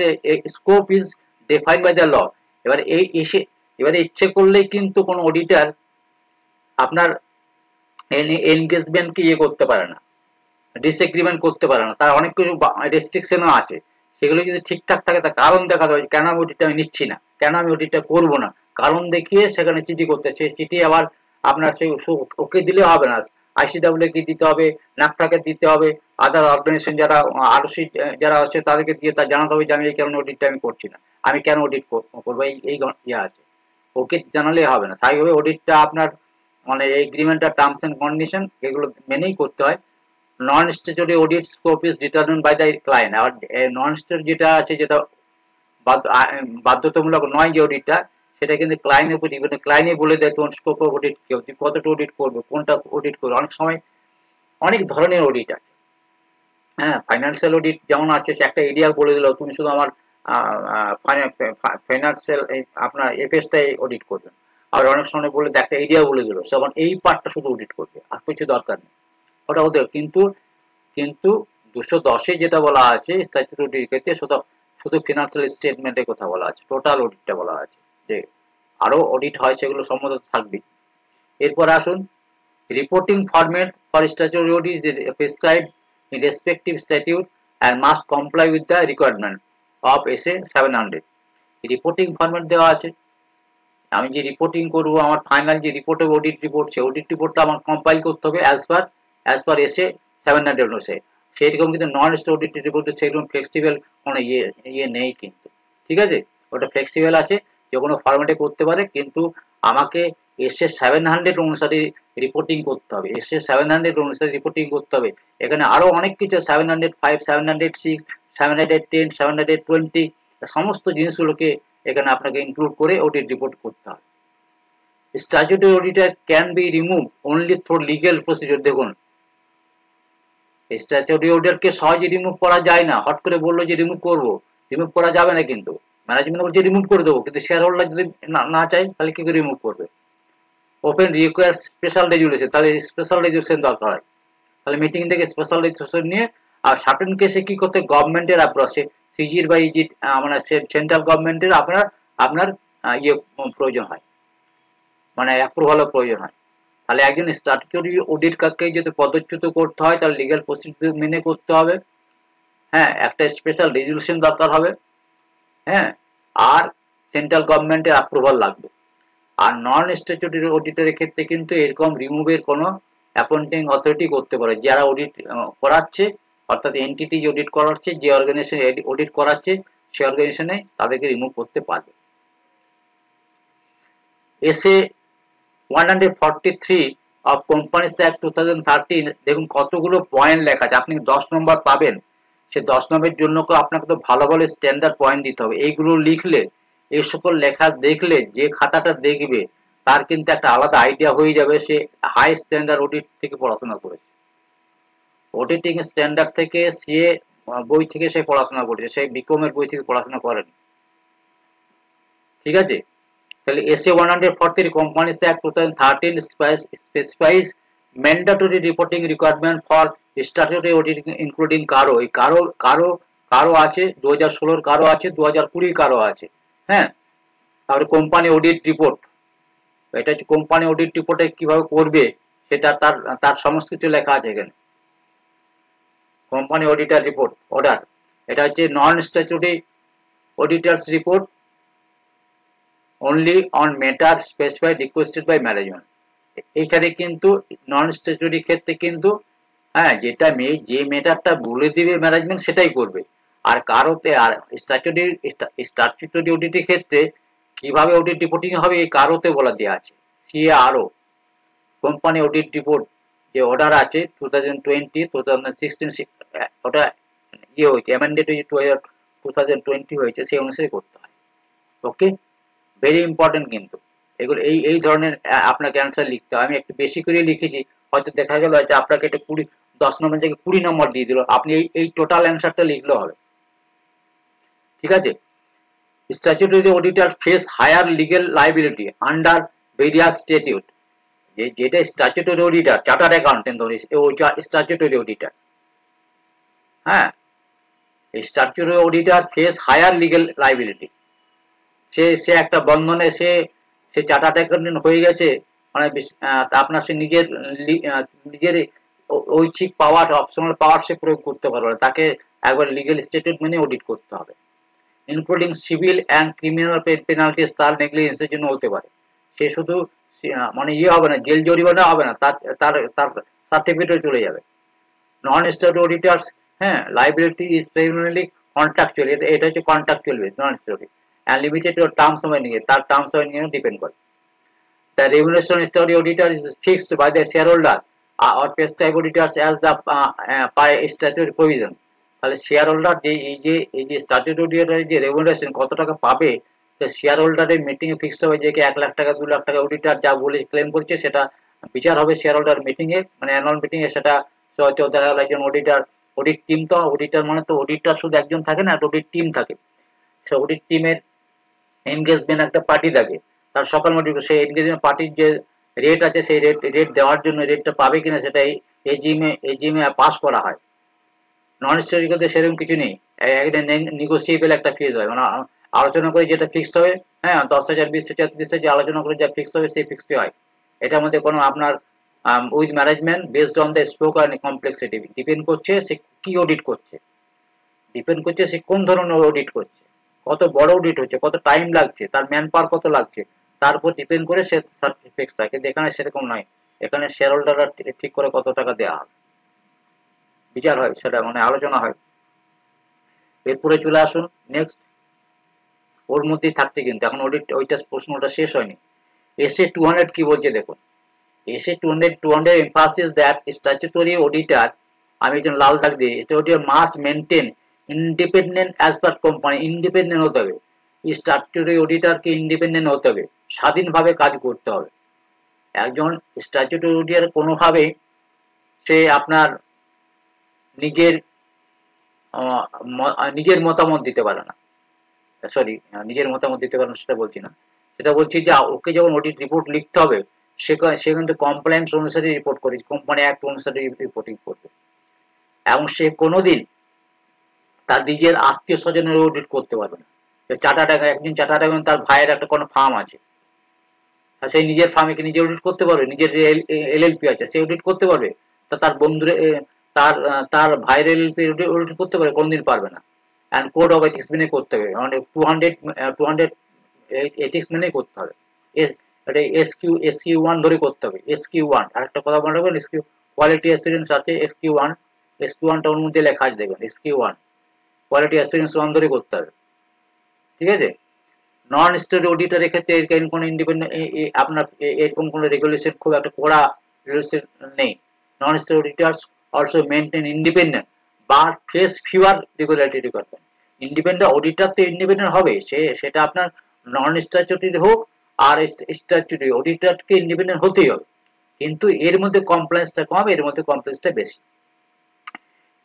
scope is defined by the law. এবারে ইচ্ছে করলেই কিন্তু কোন অডিটর আপনার এনগেজমেন্টকে করতে পারে না, ডিসএগ্রিমেন্ট করতে পারে না, তার অনেক কিছু রেস্ট্রিকশনও আছে। সেগুলো যদি ঠিকঠাক থাকে তার কারণ দেখাতে হবে, কেন আমি অডিটটা নিচ্ছি না, কেন আমি অডিটটা করবো না, কারণ দেখিয়ে সেখানে চিঠি করতে, সেই চিঠি আবার আপনার সেই ওকে দিলে হবে না, ICWA কে দিতে হবে, নাকটাকে দিতে হবে, আদার অর্গানাইজেশন যারা আরসি যারা আছে তাদেরকে দিয়ে তা জানাতে হবে যে আমি এই কারণে অডিটটা আমি করছি না, আমি কেন অডিট করবো, এই ইয়ে আছে, ওকে জানালে হবে না। স্বাভাবিকভাবে অডিটটা আপনার মানে এগ্রিমেন্ট আর টার্মস এন্ড কন্ডিশন এগুলো মেনেই করতে হয়। Non statutory audit scope is determined by the client. আর নন স্ট্যাচুটরি যেটা আছে, যেটা বাধ্যতামূলক নয় যে অডিটটা, সেটা কিন্তু ক্লায়েন্টের উপর ডিপেন্ড, ক্লায়েন্টই বলে দেয় তোমার স্কোপ অফ অডিট কি, কতটা অডিট করবে, কোনটা অডিট করবে। অনেক সময় অনেক ধরনের অডিট আছে। হ্যাঁ, ফাইন্যান্সিয়াল অডিট যেমন আছে, সে একটা এরিয়া বলে দিল তুমি শুধু আমার ফাইন্যান্সিয়াল আপনার এফএসটাই অডিট করবেন, আর অনেক সময় বলে একটা এরিয়া বলে দিল সেমন এই পার্টটা শুধু অডিট করবে, আর কিছু দরকার নেই, ওটা হতে। কিন্তু 210 যেটা বলা আছে স্ট্যাচুটরি ক্ষেত্রে শুধু ফিনান্সিয়াল স্টেটমেন্টের কথা বলা আছে, টোটাল অডিটটা বলা আছে, যে আরো অডিট হয় সেগুলো সম্বন্ধে থাকবে। এরপর আসুন, reporting format for statutory audit is prescribed in respective statute and must comply with the requirement of SA 700। Reporting format দেওয়া আছে, আমি যে রিপোর্টিং করব, আমার ফাইনাল যে রিপোর্ট হবে অডিট রিপোর্ট, সেই অডিট রিপোর্টটা আমার কম্পাইল করতে হবে অ্যাজ পার SA 700 অনুসারে। সেইরকম কিন্তু নন স্ট্যাচুটরি অডিট রিপোর্টে সেরকম ফ্লেক্সিবল কোনো ইয়ে নেই কিন্তু, ঠিক আছে, ওটা ফ্লেক্সিবল আছে, যে কোনো ফরম্যাটে করতে পারে, কিন্তু আমাকে SA 700 অনুসারে রিপোর্টিং করতে হবে, SA 700 অনুসারে রিপোর্টিং করতে হবে। এখানে আরো অনেক কিছু 705, 706, 710, 720 সমস্ত জিনিসগুলোকে এখানে আপনাকে ইনক্লুড করে অডিট রিপোর্ট করতে হবে। Statutory auditor can be remove only through legal procedure. দেখুন, স্ট্যাচুটরি অডিটরকে সহজে রিমুভ করা যায় না, হট করে বললো যে রিমুভ করবো, রিমুভ করা যাবে না, কিন্তু ম্যানেজমেন্ট বলছে রিমুভ করে দেবো, কিন্তু শেয়ার হোল্ডার যদি না চাই তাহলে কি করে রিমুভ করবে। ওপেন রিকোয়ার স্পেশাল রেজুলেশন, তাহলে স্পেশাল রেজুলেশন দরকার হয়, তাহলে মিটিং থেকে স্পেশাল রেজুলেশন নিয়ে, আর সার্টেন কেসে কি করতে, গভর্নমেন্টের অ্যাপ্রোচে সিজির বা ইজির মানে সেন্ট্রাল গভর্নমেন্টের আপনার ইয়ে প্রয়োজন হয়, মানে অ্যাপ্রুভালও প্রয়োজন হয়। তাহলে একজন স্ট্যাচুটরি অডিট কারকে যদি পদচ্যুত করতে হয় তাহলে লিগ্যাল প্রসিডিউর মেনে করতে হবে। হ্যাঁ, একটা স্পেশাল রেজুলেশন দরকার হবে। হ্যাঁ, আর সেন্ট্রাল গভর্নমেন্টের অ্যাপ্রুভাল লাগবে। আর নন স্ট্যাচুটরি অডিটরের ক্ষেত্রে কিন্তু এরকম রিমুভের কোনো অ্যাপয়েন্টিং অথরিটি করতে পারে, যারা অডিট করাচ্ছে, অর্থাৎ এনটিটি অডিট করাচ্ছে, যে অর্গানাইজেশন অডিট করাচ্ছে সেই অর্গানাইজেশনে তাদেরকে রিমুভ করতে পারবে। SA 143 অফ কোম্পানিজ অ্যাক্ট 2013 দেখুন কতগুলো পয়েন্ট লেখা আছে, আপনি 10 নম্বর পাবেন, সে 10 নম্বরের জন্য আপনাকে তো ভালো ভালো স্ট্যান্ডার্ড পয়েন্ট দিতে হবে। এইগুলো লিখলে, এই সকল লেখা দেখলে যে খাতাটা দেখবে তার কিন্তু একটা আলাদা আইডিয়া হয়ে যাবে, সে হাই স্ট্যান্ডার্ড অডিট থেকে পড়াশোনা করেছে, অডিটিং স্ট্যান্ডার্ড থেকে সে বই থেকে সে পড়াশোনা করেছে, সে বিকমের বই থেকে পড়াশোনা করেনি, ঠিক আছে। তাহলে SA 143 Companies Act 2013 specifies mandatory reporting requirement for statutory audit including কারো, এই কারো আছে 2016 কারো আছে, 2020 কারো আছে। হ্যাঁ, তারপরে কোম্পানি অডিট রিপোর্ট, এটা হচ্ছে কোম্পানি অডিট রিপোর্টে কিভাবে করবে সেটা তার সমস্ত কিছু লেখা আছে এখানে। কোম্পানি অডিটার রিপোর্ট অর্ডার, এটা হচ্ছে non statutory auditor's report only on matter specified requested by management। এইখানে কিন্তু নন স্ট্যাচুটরি ক্ষেত্রে কিন্তু হ্যাঁ, যেটা যে ম্যাটারটা বলে দিবে ম্যানেজমেন্ট সেটাই করবে। আর কারোতে, আর স্ট্যাচুটরি অডিটের ক্ষেত্রে কিভাবে অডিট রিপোর্টিং হবে এই কারোতে বলা দেওয়া আছে, CARO কোম্পানি অডিট রিপোর্ট যে অর্ডার আছে 2020 2016 ওটা ইয়ে হয়েছে অ্যামেন্ডেড হয়েছে 2020 হয়েছে, সেই অনুসারে করতে হয়। ওকে, ভেরি ইম্পর্টেন্ট কিন্তু এগুলো এই ধরনের আপনাকে অ্যান্সার লিখতে হয়। আমি একটু বেশি করে লিখেছি, হয়তো দেখা গেল যে আপনাকে এটা 10 নম্বর থেকে 20 নম্বর দিয়ে দিল, আপনি এই টোটাল অ্যান্সারটা লিখলেও হবে। ঠিক আছে, statutory auditor face higher legal liability under various statute. যেটা স্ট্যাচুটরি অডিটর, চার্টার্ড অ্যাকাউন্টেন্ট ধরে স্ট্যাচুটরি অডিটর, হ্যাঁ, statutory auditor face higher legal liability. সে একটা বন্ধনে সে চার্টার্ড অ্যাকাউন্টেন্ট হয়ে গেছে, মানে আপনার সে নিজের ঐচ্ছিক পাওয়ার, অপশনাল পাওয়ার সে প্রয়োগ করতে পারবে, তাকে একবার লিগ্যাল স্ট্যাটুট মেনে অডিট করতে হবে। Including civil and criminal penalties তার নেগলিজেন্সের জন্য হতে পারে। সে শুধু মানে ইয়ে হবে না, জেল জরিমানা হবে না, তার তার তার সার্টিফিকেটও চলে যাবে। নন স্ট্যাটুটরি অডিটরস, হ্যাঁ, লাইবিলিটি ইজ প্রাইমারিলি কন্ট্রাকচুয়াল, এটা হচ্ছে contractual base, non statutory and limited to terms of নিয়ে, তার টার্মস অফ নিয়ে ডিপেন্ড করে। The remuneration of statutory auditor is fixed by the shareholder or prescribed auditors as the by statutory provision. তাহলে শেয়ার হোল্ডার যে এই যে স্ট্যাটুটরি অডিটরের যে রেমুনারেশন কত টাকা পাবে, তো শেয়ার হোল্ডারের মিটিং এ ফিক্সড হবে, যে 1 লাখ টাকা 2 লাখ টাকা অডিটর যা বলে ক্লেম করছে সেটা বিচার হবে শেয়ার হোল্ডার মিটিং এ, মানে অ্যানুয়াল মিটিং এ। সেটা হয়তো দেখা গেল একজন অডিটর, অডিট টিম, তো অডিটর মানে তো অডিটর শুধু একজন থাকে না, অডিট টিম থাকে। সে অডিট টিমের এনগেজমেন্ট একটা পার্টি থাকে, তার সকাল মোটিভ সেই এনগেজমেন্ট পার্টির যে রেট আছে, সেই রেট দেওয়ার জন্য রেটটা পাবে কিনা সেটা এজিএমে পাস করা হয়। নন স্ট্যাটিউটরিতে সেরকম কিছু নেই, একটা নেগোসিয়েবল একটা ফিজ হয়, মানে আলোচনা করে যেটা ফিক্সড হবে, হ্যাঁ, 10,000 20,000 30,000 যে আলোচনা করে যা ফিক্সড হবে সেই ফিক্সড হয়। এটার মধ্যে কোনো আপনার with management based on the scope and complexity, depend করছে সে কি অডিট করছে, ডিপেন্ড করছে সে কোন ধরনের অডিট করছে, কত বড় অডিট হচ্ছে, কত টাইম লাগছে, তার ম্যান পাওয়ার কত লাগছে, তার উপর ডিপেন্ড করে সে ফিক্স থাকে। কিন্তু এখানে সেরকম নয়, এখানে শেয়ার হোল্ডাররা ঠিক করে কত টাকা দেওয়া হবে, বিচার হয়, সেটা মানে আলোচনা হয়। এরপরে চলে আসুন নেক্সট, ওর মধ্যেই থাকতে কিন্তু এখন ওইটা প্রশ্নটা শেষ হয়নি। এসে 200 কি বলছে দেখুন, এসে 200 এমফাসিস দ্যাট স্ট্যাচুটরি অডিটর, আমি একজন লাল দাগ দিয়ে, auditor must maintain independent as per company, independent হতে হবে, স্ট্যাচুটরি অডিটরকে ইন্ডিপেন্ডেন্ট হতে হবে, স্বাধীনভাবে কাজ করতে হবে। একজন স্ট্যাচুটরি অডিটর কোনোভাবেই সে আপনার নিজের নিজের মতামত দিতে পারে না, সরি, নিজের মতামত দিতে পারে না সেটা বলছি না, সেটা বলছি যে ওকে যখন অডিট রিপোর্ট লিখতে হবে, সে কিন্তু কমপ্লায়েন্স অনুসারে রিপোর্ট করে, কোম্পানি অ্যাক্ট অনুসারে রিপোর্টিং করবে, এবং সে কোনোদিন তার নিজের আত্মীয় স্বজনের অডিট করতে পারবে না। একজন চার্টার্ড অ্যাকাউন্টেন্ট, তার ভাইয়ের একটা কোনো ফার্ম আছে, আর সেই নিজের ফার্মে কি নিজে অডিট করতে পারবে? নিজের যে এলএলপি আছে সে অডিট করতে পারবে? তার বন্ধুরে তার ভাইয়ের এলএলপি অডিট করতে পারবে? কোনোদিন পারবে না। অ্যান্ড কোড অফ এথিক্স মেনে করতে হবে, মানে 200 এথিক্স মেনেই করতে হবে। এটা এসকিউ 1 ধরে করতে হবে, এসকিউ 1। আর একটা কথা মনে রাখবেন, এসকিউ কোয়ালিটি অ্যাসুরেন্স আছে, এসকিউ 1, এসকিউ 1টা ওর মধ্যে লেখা আছে দেখবেন, এসকিউ 1 কোয়ালিটি অ্যাসুরেন্স 1 ধরে করতে হবে। ঠিক আছে, নন স্ট্যাটুটরি অডিটরের ক্ষেত্রে এরকম কোনো ইন্ডিপেন্ডেন্ট আপনার এরকম কোনো রেগুলেশন, খুব একটা কড়া রেগুলেশন নেই। Non statutory auditors also maintain independent but face fewer regulatory requirement. Independent auditor তো ইন্ডিপেন্ডেন্ট হবে, সেটা আপনার নন স্ট্যাচুটরি হোক আর স্ট্যাচুটরি, অডিটরকে ইন্ডিপেন্ডেন্ট হতেই হবে, কিন্তু এর মধ্যে কমপ্লায়েন্সটা কম, এর মধ্যে কমপ্লায়েন্সটা বেশি।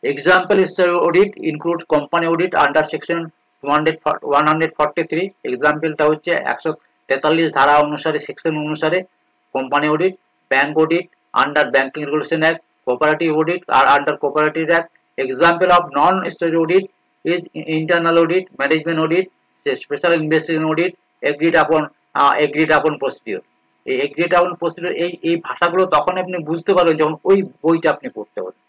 Example statutory audit includes company audit under section 143। এক্সাম্পলটা হচ্ছে 143 ধারা অনুসারে, সেকশন অনুসারে company audit, bank audit under banking regulation act, cooperative audit আর under cooperative act. Example of non statutory audit is internal audit, management audit, special investigation audit, agreed upon procedure. এই এগ্রিড আপন প্রসিডিওর, এই ভাষাগুলো তখন আপনি বুঝতে পারবেন যখন ওই বইটা আপনি পড়তে পারবেন।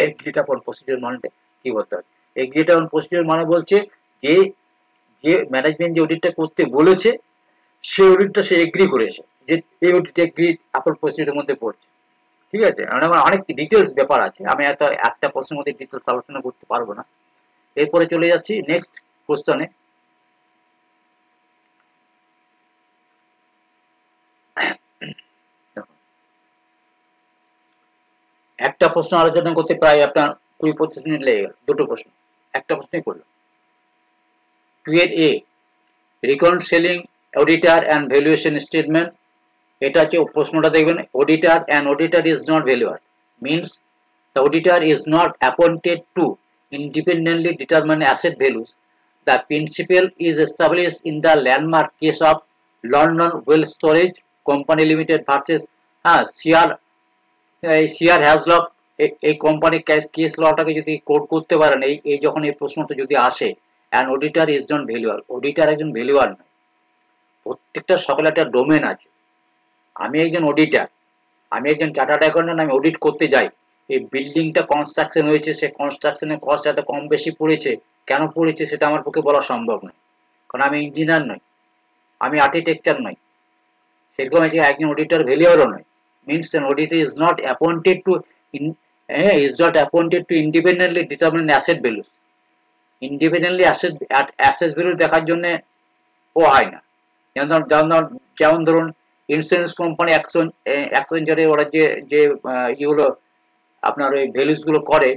এগ্রিড আপন প্রসিডিওর মানে কি বলতে হবে? এগ্রিড আপন প্রসিডিওর মানে বলছে যে যে ম্যানেজমেন্ট যে অডিটটা করতে বলেছে, সেই অডিটটা সে এগ্রি করেছে, যে এই অডিট এগ্রিড আপন প্রসিডিওরের মধ্যে পড়ছে। ঠিক আছে, অনেক ডিটেলস ব্যাপার আছে, আমি একটা প্রশ্নের মধ্যে ডিটেলস আলোচনা করতে পারবো না। এরপরে চলে যাচ্ছি নেক্সট কোশ্চেনে। একটা প্রশ্ন আলোচনা করতে প্রায় আপনার 20-25 মিনিট লেগে গেল, দুটো প্রশ্ন, একটা প্রশ্নই করলাম। টুয়ের এ, রিকনসিলিং অডিটার অ্যান্ড ভ্যালুয়েশন স্টেটমেন্ট। এটা হচ্ছে প্রশ্নটা দেখবেন, auditor and auditor is not valuer means the auditor is not appointed to independently determine asset values. The principle is established in the landmark case of London Well Storage Company Limited versus CR Hazlock. এই কোম্পানি কেস লটাকে যদি কোট করতে পারেন, এই যখন এই প্রশ্নটা যদি আসে, an auditor is not valuer, auditor একজন ভ্যালুয়ার নয়। প্রত্যেকটা সকলে একটা ডোমেন আছে। আমি একজন অডিটার, আমি একজন চার্টার্ড অ্যাকাউন্টেন্ট, আমি অডিট করতে যাই, এই বিল্ডিংটা কনস্ট্রাকশন হয়েছে, সে কনস্ট্রাকশনের কস্ট এত কম বেশি পড়েছে, কেন পড়েছে সেটা আমার পক্ষে বলা সম্ভব নয়, কারণ আমি ইঞ্জিনিয়ার নই, আমি আর্কিটেকচার নই। সেরকম আছে একজন অডিটর ভ্যালুয়ারও নয়, means an auditor is not appointed to independently determine asset values. Independently asset value দেখার জন্য ও হয় না। যেমন ধরুন ইন্স্যুরেন্স কোম্পানি অ্যাকচেঞ্জারে ওরা যে ইগুলো আপনার ওই ভ্যালুস গুলো করে,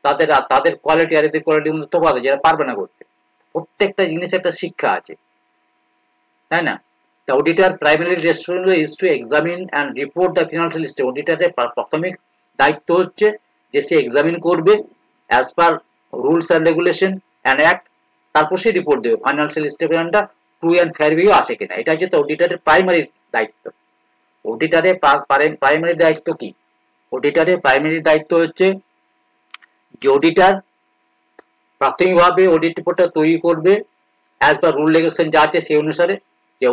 তাদের কোয়ালিটি আর এদের কোয়ালিটির মধ্যে তফাৎ আছে, যারা পারবে না করতে। প্রত্যেকটা জিনিস একটা শিক্ষা আছে, তাই না? The auditor primarily responsibility is to examine and report the financial statement. অডিটরের প্রাথমিক দায়িত্ব হচ্ছে যে সে এক্সামিন করবে as per rules and regulation and act, তারপর সে রিপোর্ট দেবে ফাইন্যান্সিয়াল স্টেটমেন্টটা ট্রু অ্যান্ড ফেয়ার ভিউ আসে কিনা। এটা হচ্ছে অডিটরের প্রাইমারি দায়িত্ব। অডিটরের প্রাইমারি দায়িত্ব কি? অডিটরের প্রাইমারি দায়িত্ব হচ্ছে যে অডিটর প্রাথমিকভাবে অডিট রিপোর্টটা তৈরি করবে as per rule regulation যা আছে সেই অনুসারে, যে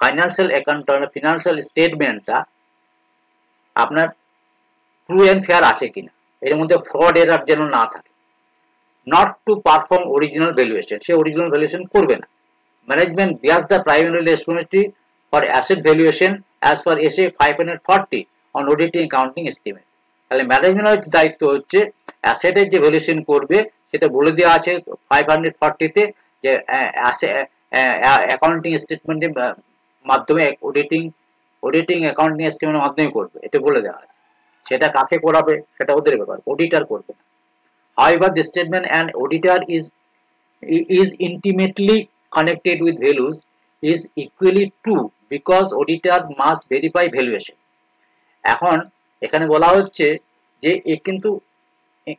ফাইন্যান্সিয়াল অ্যাকাউন্ট ফিনান্সিয়াল স্টেটমেন্টটা আপনার ট্রু অ্যান্ড ফেয়ার আছে কিনা, এর মধ্যে ফ্রড এরার যেন না থাকে। Not to perform original valuation, সে অরিজিনাল ভ্যালুয়েশন করবে না। Management bears the primary responsibility for asset valuation as per SA 540 on auditing accounting estimate. তাহলে ম্যানেজমেন্টের দায়িত্ব হচ্ছে অ্যাসেটের যে ভ্যালুয়েশন করবে সেটা বলে দেওয়া আছে 540-তে, যে অ্যাকাউন্টিং স্টেটমেন্টের মাধ্যমে অডিটিং অ্যাকাউন্টিং স্টেটমেন্টের মাধ্যমে করবে, এটা বলে দেওয়া আছে। সেটা কাকে করাবে সেটা ওদের ব্যাপার, অডিটর করবে না। However, the statement an auditor is intimately connected with values is equally true because auditor must verify valuation. এখন এখানে বলা হচ্ছে যে এ কিন্তু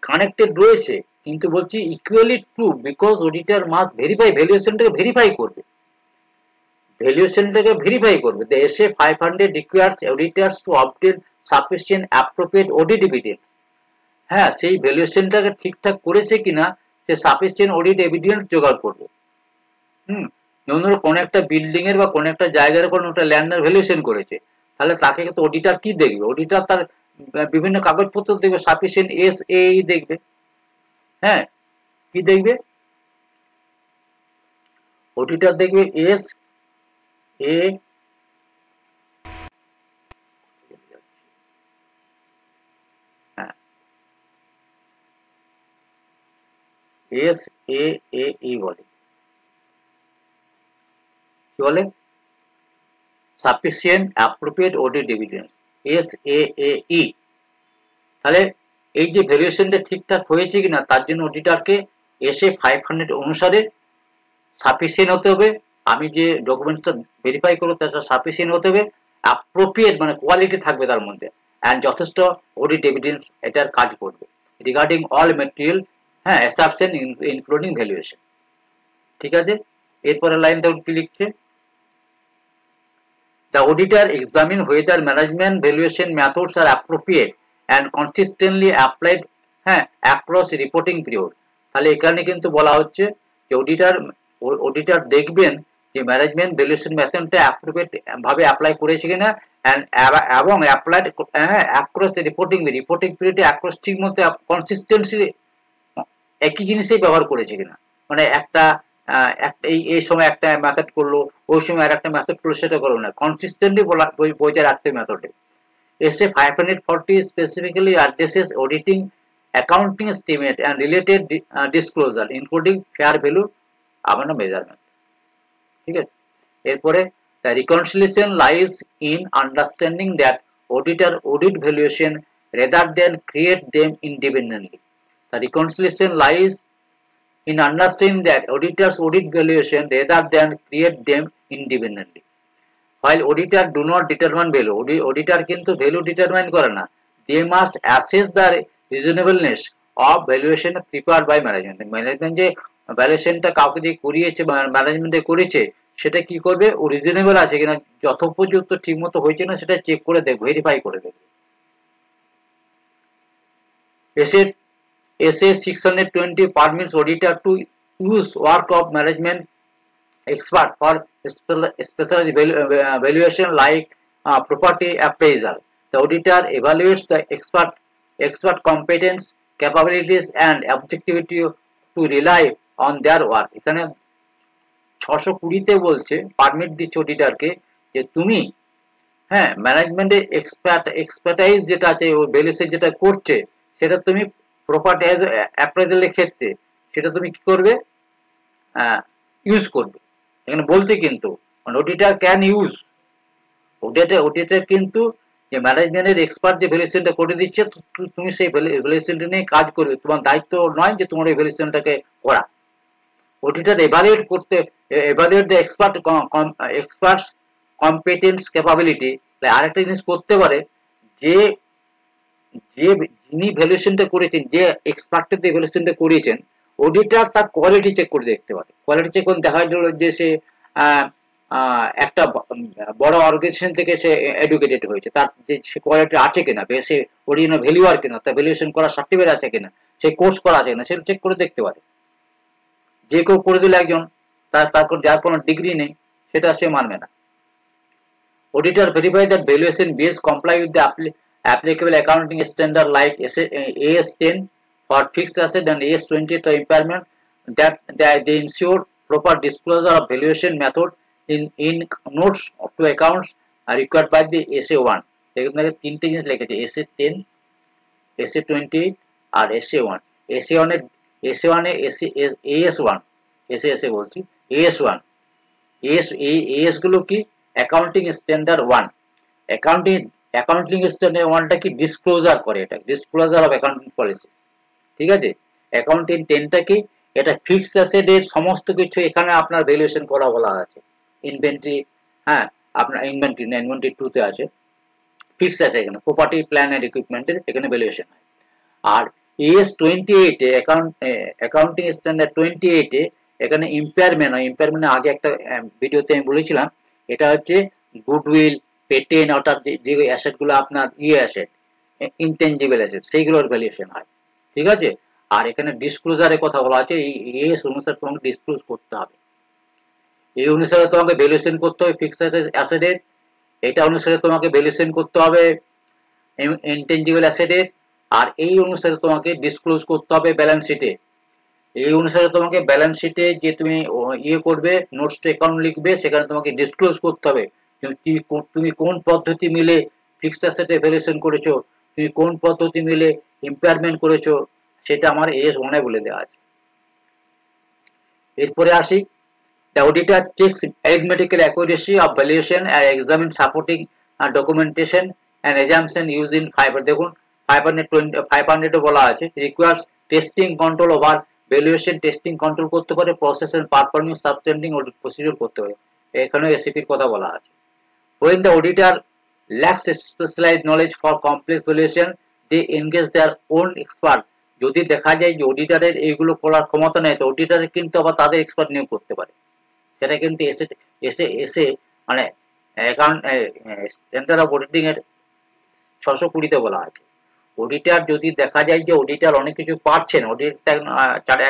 কানেক্টেড রয়েছে, কিন্তু বলছি equally true because auditor must verify, ভ্যালুয়েশনটাকে ভেরিফাই করবে, ভ্যালুয়েশনটাকে ভেরিফাই করবে। The SA 500 requires auditors to obtain sufficient appropriate audit evidence. হ্যাঁ, সেই ভ্যালুয়েশনটাকে ঠিকঠাক করেছে কিনা সে সাফিসিয়েন্ট অডিট এভিডেন্স জোগাড় করবে। যেমন ধরো কোনো একটা বিল্ডিং এর বা কোনো একটা জায়গার কোনো একটা ল্যান্ডের ভ্যালুয়েশন করেছে, তাহলে তাকে তো অডিটর কি দেখবে? অডিটর তার বিভিন্ন কাগজপত্র দেখবে, সাফিসিয়েন্ট SA দেখবে। হ্যাঁ, কি দেখবে? অডিটর দেখবে SA SAAE বলে, কি বলে? Sufficient appropriate audit evidence, SAAE। তাহলে এই যে ভ্যালুয়েশনটা ঠিকঠাক হয়েছে কিনা তার জন্য অডিটরকে SA 500 অনুসারে সাফিসিয়েন্ট হতে হবে, আমি যে ডকুমেন্টসটা ভেরিফাই করবো তাটা সাফিসিয়েন্ট হতে হবে, অ্যাপ্রোপ্রিয়েট মানে কোয়ালিটি থাকবে তার মধ্যে, অ্যান্ড যথেষ্ট অডিট এভিডেন্স এটার কাজ করবে রিগার্ডিং অল ম্যাটেরিয়াল, হ্যাঁ, অ্যাসাম্পশন ইনক্লুডিং ভ্যালুয়েশন। ঠিক আছে, এরপরে লাইন দেখুন কি লিখছে। The auditor examine whether management valuation methods are appropriate and consistently applied, হ্যাঁ, across reporting period। তাহলে এখানে কিন্তু বলা হচ্ছে যে অডিটর দেখবেন যে ম্যানেজমেন্ট ভ্যালুয়েশন মেথডটা অ্যাপ্রোপ্রিয়েট ভাবে অ্যাপ্লাই করেছে কিনা এবং অ্যাপ্লাইড অ্যাক্রস রিপোর্টিং পিরিয়ডে অ্যাক্রস ঠিক মতো কনসিস্টেন্সি একই জিনিসই ব্যবহার করেছে কিনা, মানে একটা এই সময় একটা মেথড করলো, ওই সময় আর একটা মেথড করলো, সেটা করলো না, কনসিস্টেন্টলি বজায় রাখতে মেথডে। SA 540 specifically addresses auditing accounting statement and related disclosure including fair value amount measurement। ঠিক আছে, এরপরে the reconciliation lies in understanding that auditor audit valuation rather than create them independently. The reconciliation lies in understanding that auditors audit valuation rather than create them independently. While auditor do not determine value, auditor কিন্তু value determine করে না, they must assess the reasonableness of valuation prepared by management. Management যে ভ্যালুয়েশনটা কাউকে দিয়ে করিয়েছে বা ম্যানেজমেন্টে করেছে সেটা কি করবে, ও রিজনেবল আছে কিনা, যথোপযুক্ত ঠিকমতো হয়েছে না সেটা চেক করে দেখবে, ভেরিফাই করে দেখবে। SA 620 permits auditor to use work of management expert for specialized valuation like property appraisal. The auditor evaluates the expert competence, capabilities and objectivity to rely on their work. এখানে 620 তে বলছে পারমিট দিচ্ছে অডিটরকে যে তুমি হ্যাঁ ম্যানেজমেন্টের এক্সপার্টাইজ যেটা আছে ওই ভ্যালুয়েশন যেটা করছে সেটা তুমি প্রপার্টি অ্যাপ্রাইজালের ক্ষেত্রে সেটা তুমি কি করবে, ইউজ করবে। এখানে বলছে কিন্তু অডিটর ক্যান ইউজ, অডিটর কিন্তু যে ম্যানেজমেন্টের এক্সপার্ট যে ভ্যালুয়েশনটা করে দিচ্ছে তুমি সেই ভ্যালুয়েশনটা নিয়ে কাজ করবে, তোমার দায়িত্ব নয় যে তোমার এই ভ্যালুয়েশনটাকে করা। Auditor evaluate the experts competence capability। আরেকটা জিনিস করতে পারে যে যিনি ভ্যালুয়েশনটা করেছেন, যে এক্সপার্টের যে ভ্যালুয়েশনটা করেছেন, অডিটর তার কোয়ালিটি চেক করে দেখতে পারে। কোয়ালিটি চেক করে দেখা গেল যে সে একটা বড় অর্গানাইজেশন থেকে সে এডুকেটেড হয়েছে, তার যে সে কোয়ালিটি আছে কিনা, সে অরিজিনাল ভ্যালুয়ার কিনা, তার ভ্যালুয়েশন করার সার্টিফিকেট আছে কিনা, সে কোর্স করা আছে কিনা, সেটা চেক করে দেখতে পারে। যে কেউ করে দিলে একজন তারপর যার কোনো ডিগ্রি নেই সেটা সে মানবে না। Auditor verify that valuation base comply with the applicable accounting standard like AS10 for fixed asset and AS20 for impairment, that they ensure proper disclosure of valuation method in notes to accounts are required by the SA1. এখানে তিনটে জিনিস লিখেছে, SA10, SA20 আর SA1। SA1 এ AS1 SA বলছি AS1 AS গুলো কি, অ্যাকাউন্টিং স্ট্যান্ডার্ড 1। অ্যাকাউন্টিং স্ট্যান্ডার্ড 1টা কি ডিসক্লোজার করে, এটা ডিসক্লোজার অফ অ্যাকাউন্টিং পলিসি, ঠিক আছে। অ্যাকাউন্টিং 10টা কি, এটা ফিক্সড অ্যাসেটের সমস্ত কিছু এখানে আপনার ভ্যালুয়েশন করা বলা আছে। ইনভেন্টরি, হ্যাঁ আপনার ইনভেন্টরি 2 তে আছে ফিক্সড আছে, এখানে প্রপার্টি প্ল্যান্ট এন্ড ইকুইপমেন্টের এখানে ভ্যালুয়েশন হয়। আর AS28 এ অ্যাকাউন্টিং স্ট্যান্ডার্ড 28 এ এখানে ইম্পেয়ারমেন্ট হয়। ইম্পেয়ারমেন্ট আগে একটা ভিডিওতে আমি বলেছিলাম, এটা হচ্ছে গুডউইল, পেটেন্ট, অর্থাৎ যে অ্যাসেট গুলো আপনার অ্যাসেট, ইনটেনজিবল অ্যাসেট, সেইগুলোর ভ্যালুয়েশন হয়, ঠিক আছে। আর এখানে ডিসক্লোজারের কথা বলা আছে, এই এস অনুসারে তোমাকে ডিসক্লোজ করতে হবে, এই অনুসারে তোমাকে ভ্যালুয়েশন করতে হবে ফিক্সড অ্যাসেটের, এটা অনুসারে তোমাকে ভ্যালুয়েশন করতে হবে ইনটেনজিবল অ্যাসেটের, আর এই অনুসারে তোমাকে ডিসক্লোজ করতে হবে ব্যালেন্স শিটে। এই অনুসারে তোমাকে ব্যালেন্স শিটে যে তুমি করবে, নোটস টু অ্যাকাউন্ট লিখবে, সেখানে তোমাকে ডিসক্লোজ করতে হবে তুমি কোন পদ্ধতি মিলে ফিক্সড অ্যাসেটে ভ্যালুয়েশন করেছো, তুমি কোন পদ্ধতি মিলে ইম্পেয়ারমেন্ট করেছো, সেটা আমার AS1 এ বলে দেওয়া আছে। এরপরে আসি, the auditor checks arithmetical accuracy of valuation and examines supporting documentation and assumption used in 500। দেখুন 500 এ বলা আছে, requires testing control over valuation, testing control করতে পারে, process and performing substantive audit procedure করতে পারে, এখানে এসিপির কথা বলা আছে। when the auditor lacks specialized knowledge for complex valuation, they engage their own expert। যদি দেখা যায় যে অডিটরের এইগুলো করার ক্ষমতা নেই, তো অডিটরের কিন্তু আবার তাদের এক্সপার্ট নিয়োগ করতে পারে, সেটা কিন্তু এসে মানে অ্যাকাউন্ট স্ট্যান্ডার্ড অফ অডিটিং এর 620 তে বলা আছে। অডিটর যদি দেখা যায় যে অডিটর অনেক কিছু পারছেন,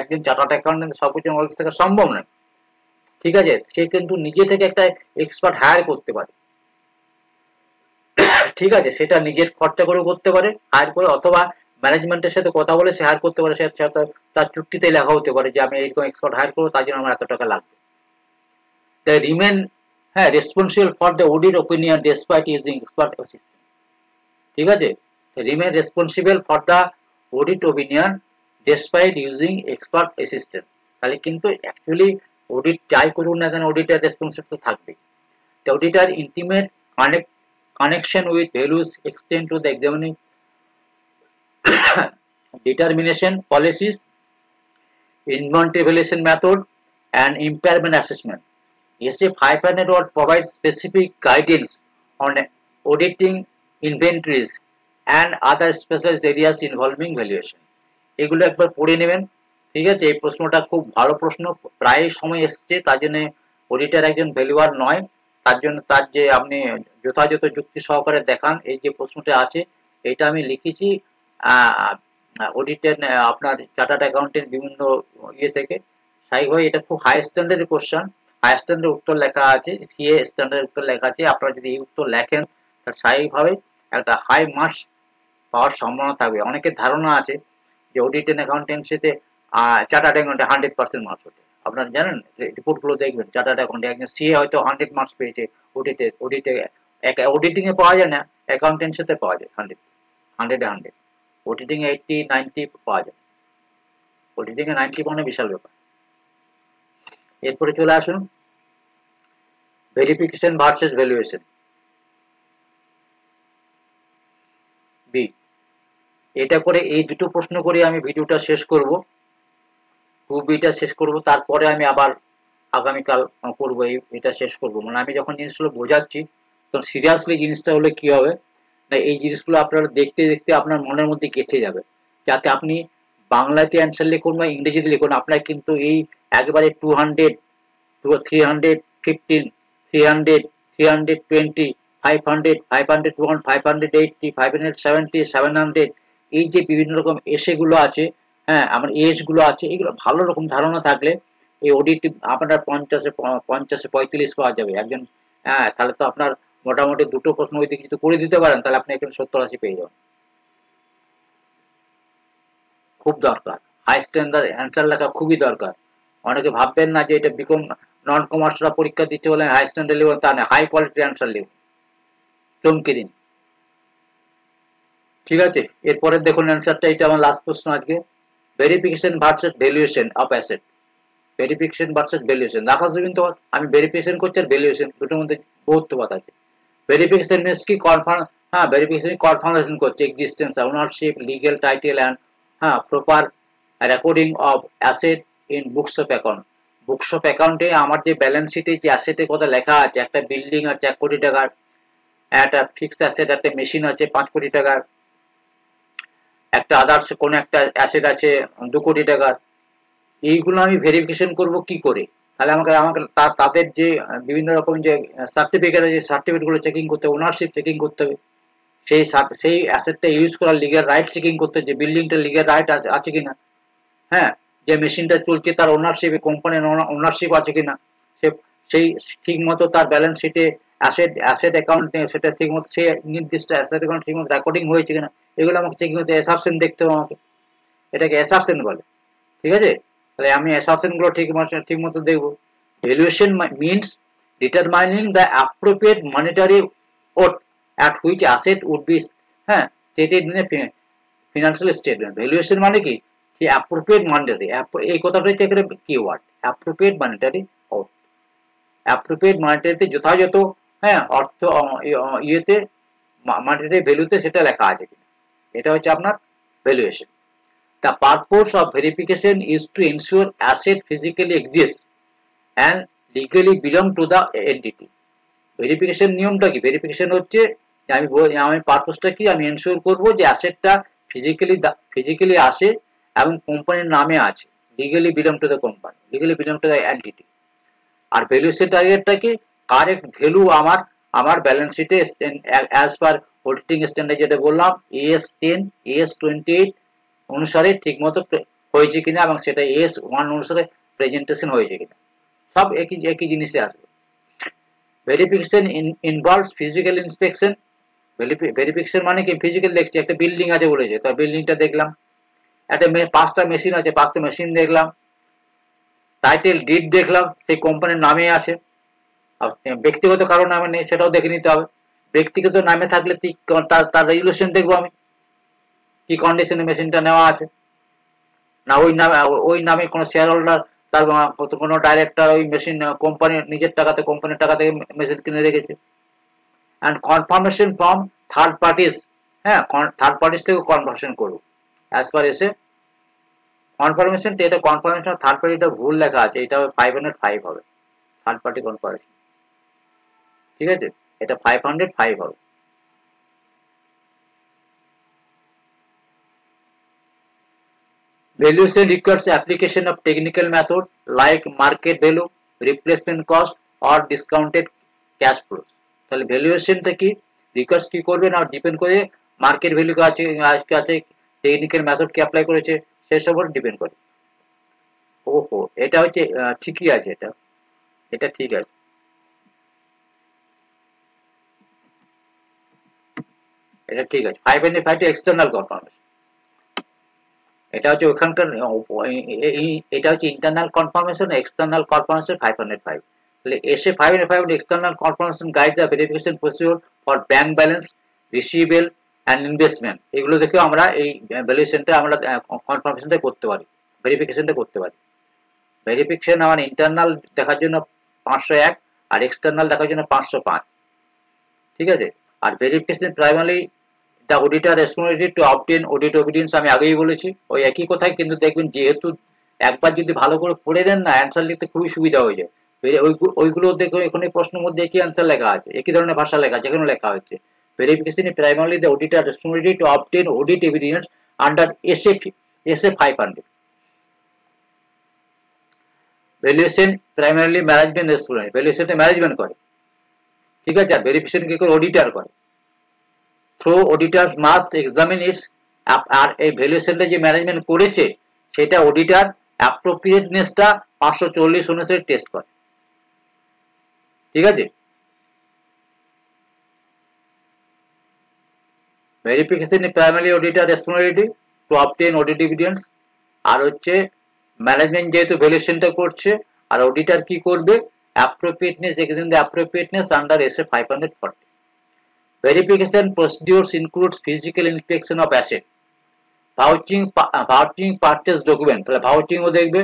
একজন চার্টার্ড অ্যাকাউন্টেন্ট সবকিছু নলেজ থাকা সম্ভব নয়, ঠিক আছে, সে কিন্তু নিজে থেকে একটা এক্সপার্ট হায়ার করতে পারে, ঠিক আছে, সেটা নিজের খরচা করে করতে পারে হায়ার করে, অথবা ম্যানেজমেন্টের সাথে কথা বলে সে হায়ার করতে পারে, সে তার চুক্তিতে লেখা হতে পারে যে আমি এরকম এক্সপার্ট হায়ার করবো, তার জন্য আমার এত টাকা লাগবে। They remain responsible for the audit opinion despite using expert assistance, ঠিক আছে, remain responsible for the audit opinion despite using expert assistance। তাহলে কিন্তু অ্যাকচুয়ালি অডিট যাই করুন না কেন অডিটার রেসপন্সিবল তো থাকবে। The auditor intimate connection with values extend to the examining determination policies, inventory valuation method, and impairment assessment. SA 500 word provides specific guidance on auditing inventories and other specialized areas involving valuation. এগুলো একবার পড়ে নেবেন, ঠিক আছে? এই প্রশ্নটা খুব ভালো প্রশ্ন, প্রায় সময় এসছে, তার জন্য অডিটর একজন ভ্যালুয়ার নয়, তার জন্য তার যে আপনি যথাযথ যুক্তি সহকারে দেখান। এই যে প্রশ্নটা আছে এটা আমি লিখেছি অডিটের আপনার চার্টার্ড অ্যাকাউন্টেন্ট বিভিন্ন ইয়ে থেকে। স্বাভাবিকভাবে এটা খুব হাই স্ট্যান্ডার্ডের কোশ্চেন, হাই স্ট্যান্ডার্ড উত্তর লেখা আছে, সিএ স্ট্যান্ডার্ড উত্তর লেখা আছে। আপনারা যদি এই উত্তর লেখেন তাহলে স্বাভাবিকভাবে একটা হাই মার্কস পাওয়ার সম্ভাবনা থাকবে। অনেকের ধারণা আছে যে অডিট এন্ড অ্যাকাউন্টেন্সিতে চার্টার্ড অ্যাকাউন্টে 100% মার্কস ওঠে। আপনারা জানেন, রিপোর্টগুলো দেখবেন, চার্টার্ড অ্যাকাউন্টে একজন সিএ হয়তো 100 মার্কস পেয়েছে অডিটিং এ পাওয়া যায় না, অ্যাকাউন্টেন্সিতে পাওয়া যায় 100 অডিটিং এ 80-90 পাওয়া যায়, অডিটিং এ 90 পাওয়া বিশাল ব্যাপার। এরপরে চলে আসুন ভেরিফিকেশন ভার্সেস ভ্যালুয়েশন, বি। এটা করে এই দুটো প্রশ্ন করে আমি ভিডিওটা শেষ করব, 2Bটা শেষ করব, তারপরে আমি আবার আগামীকাল করবো এটা শেষ করব। মানে আমি যখন জিনিসগুলো বোঝাচ্ছি তখন সিরিয়াসলি জিনিসটা হলে কি হবে না, এই জিনিসগুলো আপনারা দেখতে দেখতে আপনার মনের মধ্যে গেঁথে যাবে, যাতে আপনি বাংলাতে অ্যান্সার লিখুন বা ইংরেজিতে লিখুন, আপনার কিন্তু এই একবারে 200, 315, 300, 320, 500, 501, 580, 570, 700, এই যে বিভিন্ন রকম এসেগুলো আছে, হ্যাঁ, আমার এজ গুলো আছে, এগুলো ভালো রকম ধারণা থাকলে এই অডিট আপনার 50-45 পাওয়া যাবে একজন। হ্যাঁ, তাহলে তো আপনার মোটামুটি দুটো প্রশ্ন যদি কিছু করে দিতে পারেন তাহলে আপনি এখানে 70-80 পেয়ে যাবেন। খুব দরকার, হাই স্ট্যান্ডার্ড অ্যান্সার লেখা খুবই দরকার। অনেকে ভাববেন না যে এটা বিকম নন কমার্সরা পরীক্ষা দিতে বলে হাই স্ট্যান্ডার্ড লিখুন, তা না, হাই কোয়ালিটি অ্যান্সার লিখুন, চমকে দিন, ঠিক আছে? এরপরে দেখুন অ্যান্সারটা, এটা আমার লাস্ট প্রশ্ন আজকে, verification versus valuation of asset. Verification versus valuation, Akash কিন্তু আমি ভেরিফিকেশন করছি আর ভ্যালুয়েশন দুটোর মধ্যে বহুত তফাৎ আছে। ভেরিফিকেশন মিন্স কি কনফার্ম, হ্যাঁ, ভেরিফিকেশন কনফার্মেশন করছে existence, ownership, legal title and হ্যাঁ proper recording of asset in books of account. Books of অ্যাকাউন্টে আমার যে ব্যালেন্স শিটে যে অ্যাসেটের কথা লেখা আছে, একটা বিল্ডিং আছে 1 কোটি টাকার, একটা ফিক্সড অ্যাসেট, একটা মেশিন আছে 5 কোটি টাকার, একটা আদার্স কোন একটা অ্যাসেট আছে 2 কোটি টাকার, এইগুলো আমি ভেরিফিকেশন করব কি করে? তাহলে আমাকে আমাকে তাদের যে বিভিন্ন রকম যে সার্টিফিকেট আছে, সার্টিফিকেটগুলো চেকিং করতে হবে, ওনারশিপ চেকিং করতে হবে, সেই অ্যাসেটটা ইউজ করার লিগ্যাল রাইট চেকিং করতে হবে, যে বিল্ডিংটা লিগ্যাল রাইট আছে কিনা, হ্যাঁ, যে মেশিনটা চলছে তার ওনারশিপ, কোম্পানির ওনারশিপ আছে কিনা, সেই ঠিক মতো তার ব্যালেন্স শিটে অ্যাসেট অ্যাকাউন্টে সেটা ঠিক মতো সেই নির্দিষ্ট অ্যাসেট অ্যাকাউন্ট ঠিক মতো রেকর্ডিং হয়েছে কিনা, এগুলো আমাকে চেকিং করতে, অ্যাসাম্পশন দেখতে হবে আমাকে, এটাকে অ্যাসাম্পশন বলে, ঠিক আছে? তাহলে আমি অ্যাসাম্পশন গুলো ঠিক মতো দেখবো। Valuation means determining the appropriate monetary worth at which asset would be হ্যাঁ stated in a financial statement. Valuation মানে কি, যে অ্যাপ্রোপ্রিয়েট মনিটারি, এই কথাটা হচ্ছে এখানে keyword, appropriate monetary worth, appropriate মনিটারিতে যথাযথ, হ্যাঁ, অর্থ ইয়েতে মনিটারি ভ্যালুতে সেটা লেখা আছে কিনা, এটা হচ্ছে আপনার valuation. The purpose of verification is to ensure asset physically exists and legally belong to the entity. Verification নিয়মটা কি? ভেরিফিকেশন হচ্ছে আমি পারপোজটা কি, আমি এনশিওর করব যে অ্যাসেটটা ফিজিক্যালি আসে এবং কোম্পানির নামে আছে, legally belong to the company, legally belong to the entity. আর ভ্যালুয়েশন টার্গেটটা কি, কারেক্ট ভ্যালু আমার ব্যালেন্স শিটে অ্যাজ পার অডিটিং স্ট্যান্ডার্ড যেটা বললাম AS10 AS28 অনুসারে ঠিকমতো হয়েছে কিনা এবং সেটা AS1 অনুসারে প্রেজেন্টেশন হয়েছে কিনা, সব একই জিনিসে আসবে। Verification involves physical inspection. Verification মানে কি, ফিজিক্যাল দেখছি, একটা বিল্ডিং আছে বলেছে, তো বিল্ডিংটা দেখলাম, একটা 5টা মেশিন আছে, 5টা মেশিন দেখলাম, টাইটেল ডিড দেখলাম, সেই কোম্পানির নামে আছে, ব্যক্তিগত কারণ নামে নেই সেটাও দেখে নিতে হবে। ব্যক্তিগত নামে থাকলে তার রেজুলেশন দেখবো আমি, কি কন্ডিশনে মেশিনটা নেওয়া আছে, না ওই নামে কোনো শেয়ার হোল্ডার, তার কোনো ডাইরেক্টর ওই মেশিন কোম্পানির নিজের টাকাতে, কোম্পানির টাকা থেকে মেশিন কিনে রেখেছে। And confirmation from third parties, হ্যাঁ, থার্ড পার্টিস থেকে কনফার্মেশন করবো, অ্যাজ পার এসে কনফার্মেশন, এটা কনফার্মেশন থার্ড পার্টিটা ভুল লেখা আছে, এটা 505 হবে থার্ড পার্টি কনফার্মেশন, ঠিক আছে, এটা 505 হবে। Valuation requires application of technical method like market value, replacement cost or discounted cash flows। তাহলে ভ্যালুয়েশনটা কি রিকোয়ার্স কি করবে না, ডিপেন্ড করে মার্কেট ভ্যালু আছে আজকে আছে, টেকনিক্যাল মেথড কি অ্যাপ্লাই করেছে সেসব উপর ডিপেন্ড করে। ওহো, এটা হচ্ছে ঠিকই আছে, এটা এটা ঠিক আছে, এটা ঠিক আছে। 505 এক্সটার্নাল কনফার্মেশন, এটা হচ্ছে ওখানকার এটা হচ্ছে ইন্টারনাল কনফার্মেশন, এক্সটার্নাল কনফার্মেশন 505। তাহলে এসে 505 external confirmation guide the verification procedure for bank balance, receivable and investment, এগুলো দেখেও আমরা এই ভ্যালুয়েশনটা আমরা কনফার্মেশনটা করতে পারি, ভেরিফিকেশনটা করতে পারি। ভেরিফিকেশন আমার ইন্টারনাল দেখার জন্য 501 আর এক্সটার্নাল দেখার জন্য 505, ঠিক আছে। আর verification primary the auditor responsibility to obtain audit evidence, আমি আগেই বলেছি ওই একই কথাই, কিন্তু দেখবেন যেহেতু একবার যদি ভালো করে পড়ে দেন না অ্যান্সার লিখতে খুবই সুবিধা হয়ে যায়। ওইগুলো দেখো এখানে প্রশ্নের মধ্যে একই অ্যান্সার লেখা আছে, একই ধরনের ভাষা লেখা আছে, এখানে লেখা হচ্ছে verification primary the auditor responsibility to obtain audit evidence under SA 500। Valuation primarily management responsibility, ভ্যালুয়েশনটা ম্যানেজমেন্ট করে, ঠিক আছে, আর ভেরিফিকেশন কি করে অডিটর করে। Through auditors must examine its, আর এই ভ্যালুয়েশনটা যে ম্যানেজমেন্ট করেছে সেটা অডিটর অ্যাপ্রোপ্রিয়েটনেসটা 540 অনুসারে টেস্ট করে, ঠিক আছে। Verification primary auditor responsibility to obtain audit evidence, আর হচ্ছে ম্যানেজমেন্ট যেহেতু ভ্যালুয়েশনটা করছে, আর অডিটর কি করবে appropriateness, examine the appropriateness under SA 540। Verification procedures includes physical inspection of asset, vouching purchase document, তাহলে ভাউচিং ও দেখবে,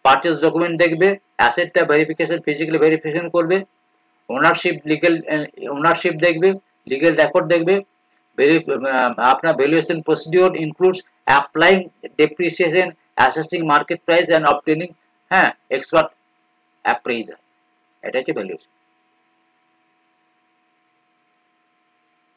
পারচেজ ডকুমেন্ট দেখবে, অ্যাসেটটা ভেরিফিকেশন ফিজিক্যালি ভেরিফিকেশন করবে, ওনারশিপ লিগ্যাল ওনারশিপ দেখবে, লিগ্যাল রেকর্ড দেখবে। আপনার valuation procedure includes applying depreciation, assessing market price and obtaining expert অ্যাপ্রেইজার, এটা হচ্ছে ভ্যালুয়েশন।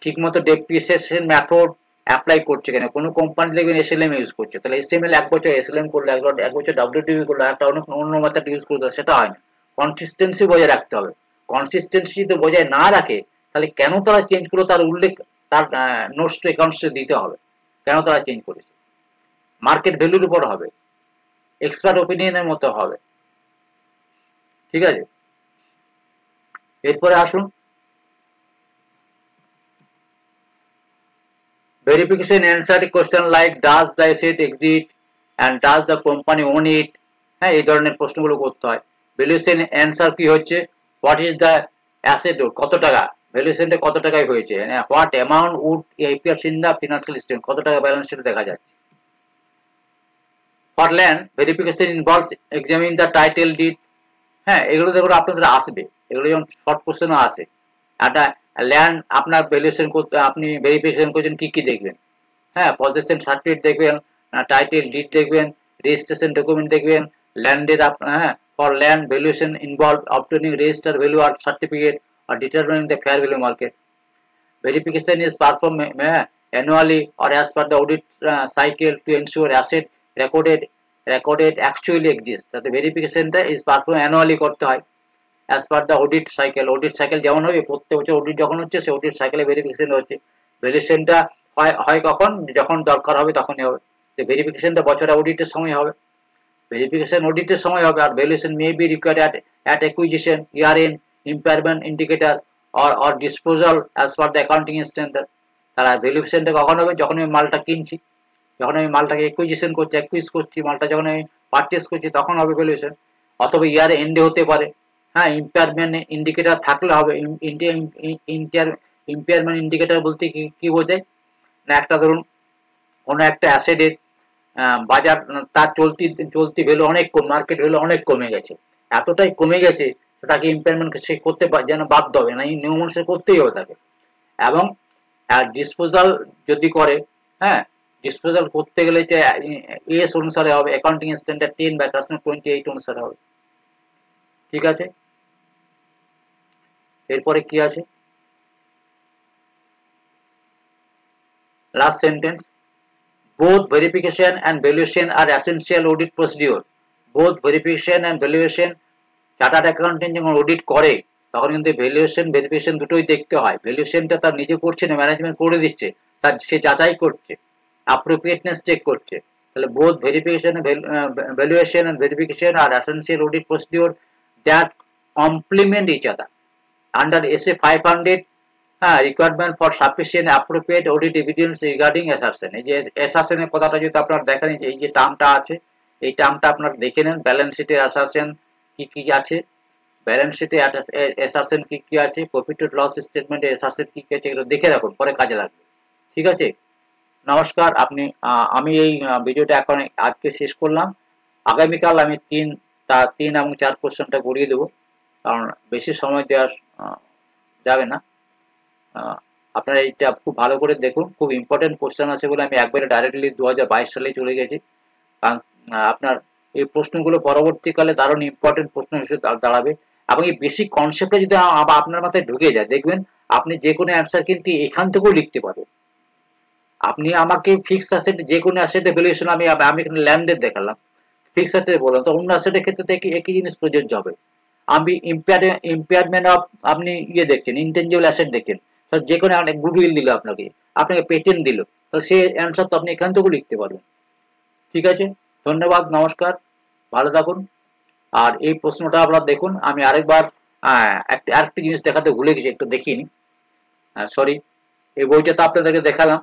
ঠিকমতো ডেপ্রিসিয়েশন মেথড অ্যাপ্লাই করছে কেন, কোনো কোম্পানি দেখবেন এসএলএম ইউজ করছে, তাহলে এসএমএল এক বছর এসএলএম করলে, এক বছর ডাব্লিউটিপি করলে, একটা অন্য মেথড ইউজ করতে, সেটা হয় না। কনসিস্টেন্সি বজায় রাখতে হবে, কনসিস্টেন্সি যদি বজায় না রাখে তাহলে কেন তারা চেঞ্জ করলো তার উল্লেখ তার নোটস টু অ্যাকাউন্টসে দিতে হবে, কেন তারা চেঞ্জ করেছে, মার্কেট ভ্যালুর উপর হবে, এক্সপার্ট ওপিনিয়নের মতো হবে, ঠিক আছে। এরপরে আসুন verification answer a question like does the asset exist and does the company own it, হ্যাঁ এই ধরনের প্রশ্নগুলো করতে হয়। ভ্যালুয়েশন অ্যান্সার কি হচ্ছে হোয়াট ইজ দ্য অ্যাসেট, কত টাকা, ভ্যালুয়েশনটা কত টাকায় হয়েছে, what amount would appear in the financial statement, কত টাকা ব্যালেন্স শিটে দেখা যাচ্ছে। For land verification involves examine the title deed, হ্যাঁ এগুলো দেখুন আপনাদের আসবে, এগুলো যেমন শর্ট কোশ্চেনও আসে। একটা ল্যান্ড আপনার ভ্যালুয়েশন করতে আপনি ভেরিফিকেশন করছেন কি কি দেখবেন, হ্যাঁ পজেশন সার্টিফিকেট দেখবেন, টাইটেল ডিড দেখবেন, রেজিস্ট্রেশন ডকুমেন্ট দেখবেন, ল্যান্ডের হ্যাঁ for land valuation involve obtaining register value আর certificate or determining the fair value market. Verification is performed annually or as per the audit cycle to ensure asset recorded actually exists. তাতে ভেরিফিকেশনটা is performed annually করতে হয় as per the audit cycle. Audit cycle যেমন হবে প্রত্যেক বছর অডিট যখন হচ্ছে সেই অডিট সাইকেলে ভেরিফিকেশন হচ্ছে। ভ্যালুয়েশনটা হয় কখন, যখন দরকার হবে তখনই হবে। ভেরিফিকেশনটা বছরে অডিটের সময় হবে, ভেরিফিকেশন অডিটের সময় হবে। আর valuation may be required at acquisition, year end, impairment indicator or disposal as per the accounting standard. তারা ভ্যালুয়েশনটা কখন হবে, যখন আমি মালটা কিনছি, যখন আমি মালটাকে একুইজিশন করছি, অ্যাকুইজ করছি, মালটা যখন আমি পারচেস করছি তখন হবে ভ্যালুয়েশন, অথবা ইয়ার এন্ডে হতে পারে। হ্যাঁ ইম্পেয়ারমেন্ট ইন্ডিকেটর থাকলে হবে। ইম্পেয়ারমেন্ট ইন্ডিকেটর বলতে কি বোঝায় না, একটা ধরুন কোনো একটা অ্যাসেটের বাজার তার চলতি ভ্যালু অনেক কম, মার্কেট ভ্যালু অনেক কমে গেছে, এতটাই কমে গেছে তাকে ইম্পেয়ারমেন্ট সে করতে যেন বাধ্য হবে না, এই নিয়ম অনুসারে করতেই হবে তাকে। এবং ডিসপোজাল যদি করে, হ্যাঁ ডিসপোজাল করতে গেলে যে এস অনুসারে হবে, অ্যাকাউন্টিং স্ট্যান্ডার্ড 10 বা কাস্টমার 28 অনুসারে হবে। ঠিক আছে, এরপরে কি আছে, last sentence, both verification and valuation are essential audit procedure. both verification and valuation, chartered accountant যখন অডিট করে তখন কিন্তু ভ্যালুয়েশন ভেরিফিকেশন দুটোই দেখতে হয়। ভ্যালুয়েশনটা তার নিজে করছে না, ম্যানেজমেন্ট করে দিচ্ছে, তার সে যাচাই করছে, অ্যাপ্রোপ্রিয়েটনেস চেক করছে। তাহলে both verification valuation and verification are essential audit procedure that complement each other under SA 500 requirement for sufficient appropriate audit evidence regarding assertion. এই যে অ্যাসারশনের কথাটা যদি আপনারা দেখেন, এই যে টার্মটা আছে, এই টার্মটা আপনারা দেখে নেন, ব্যালেন্স শিটের অ্যাসারশন কি কি আছে, ব্যালেন্স শিটে অ্যাসারশন কি কি আছে, প্রফিট এন্ড লস স্টেটমেন্টে অ্যাসারশন কি কি আছে, এগুলো দেখে রাখুন, পরে কাজে লাগবে। ঠিক আছে, নমস্কার। আমি এই ভিডিওটা এখন আজকে শেষ করলাম। আগামীকাল আমি 3 এবং 4 কোশ্চেনটা করিয়ে দেবো, কারণ বেশি সময় দেওয়া যাবে না। আপনারা এইটা খুব ভালো করে দেখুন, খুব ইম্পর্টেন্ট কোশ্চেন আছে বলে আমি একবারে ডাইরেক্টলি 2022 সালে চলে গেছি, কারণ আপনার এই প্রশ্নগুলো পরবর্তীকালে দারুণ ইম্পর্টেন্ট প্রশ্ন হিসেবে দাঁড়াবে। এবং এই বেসিক কনসেপ্টটা যদি আপনার মাথায় ঢুকে যায়, দেখবেন আপনি যে কোনো অ্যান্সার কিন্তু এখান থেকেও লিখতে পারবেন। আপনি আমাকে ফিক্সড অ্যাসেট, যে কোনো অ্যাসেটের ভ্যালুয়েশন আমি এখানে ল্যান্ডের দেখালাম, ফিক্সড অ্যাসেট বললাম, তো অন্য অ্যাসেটের ক্ষেত্রে একই জিনিস প্রযোজ্য হবে। আমি ইম্পেয়ারমেন্ট অফ, আপনি দেখছেন ইনটেনজিবল অ্যাসেট দেখছেন, যে কোনো গুডউইল দিল আপনাকে পেটেন্ট দিল, তো সেই অ্যান্সার তো আপনি এখান থেকেও লিখতে পারবেন। ঠিক আছে, ধন্যবাদ, নমস্কার, ভালো থাকুন। আর এই প্রশ্নটা আপনারা দেখুন, আমি আরেকবার আরেকটি জিনিস দেখাতে ভুলে গেছি, একটু দেখিনি, সরি। এই বইটা তো আপনাদেরকে দেখালাম,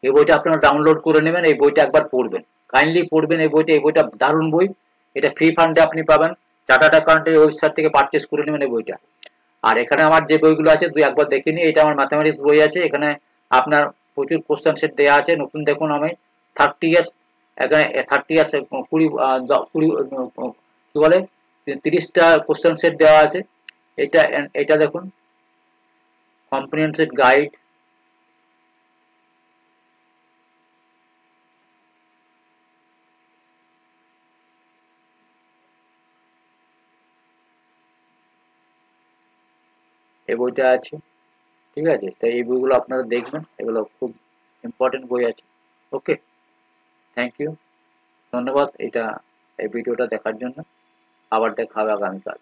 এই বইটা আপনারা ডাউনলোড করে নেবেন, এই বইটা একবার পড়বেন, কাইন্ডলি পড়বেন এই বইটা দারুণ বই, এটা ফ্রি ফান্ডে আপনি পাবেন, চার্টার্ড অ্যাকাউন্টের ওয়েবসাইট থেকে পারচেস করে নেবেন এই বইটা। আর এখানে আমার যে বইগুলো আছে দুই একবার দেখে নিন, এটা আমার ম্যাথামেটিক্স বই আছে, এখানে আপনার প্রচুর কোশ্চেন সেট দেওয়া আছে, নতুন দেখুন আমি 30 ইয়ার্স, এখানে 30 ইয়ার্স 20 কি বলে 30টা কোশ্চেন সেট দেওয়া আছে, এটা দেখুন, কম্প্রিহেনসিভ গাইড, এই বইটা আছে। ঠিক আছে, তো এই বইগুলো আপনারা দেখবেন, এগুলো খুব ইম্পর্টেন্ট বই আছে। ওকে, থ্যাংক ইউ, ধন্যবাদ এই ভিডিওটা দেখার জন্য। আবার দেখা হবে আগামীকাল।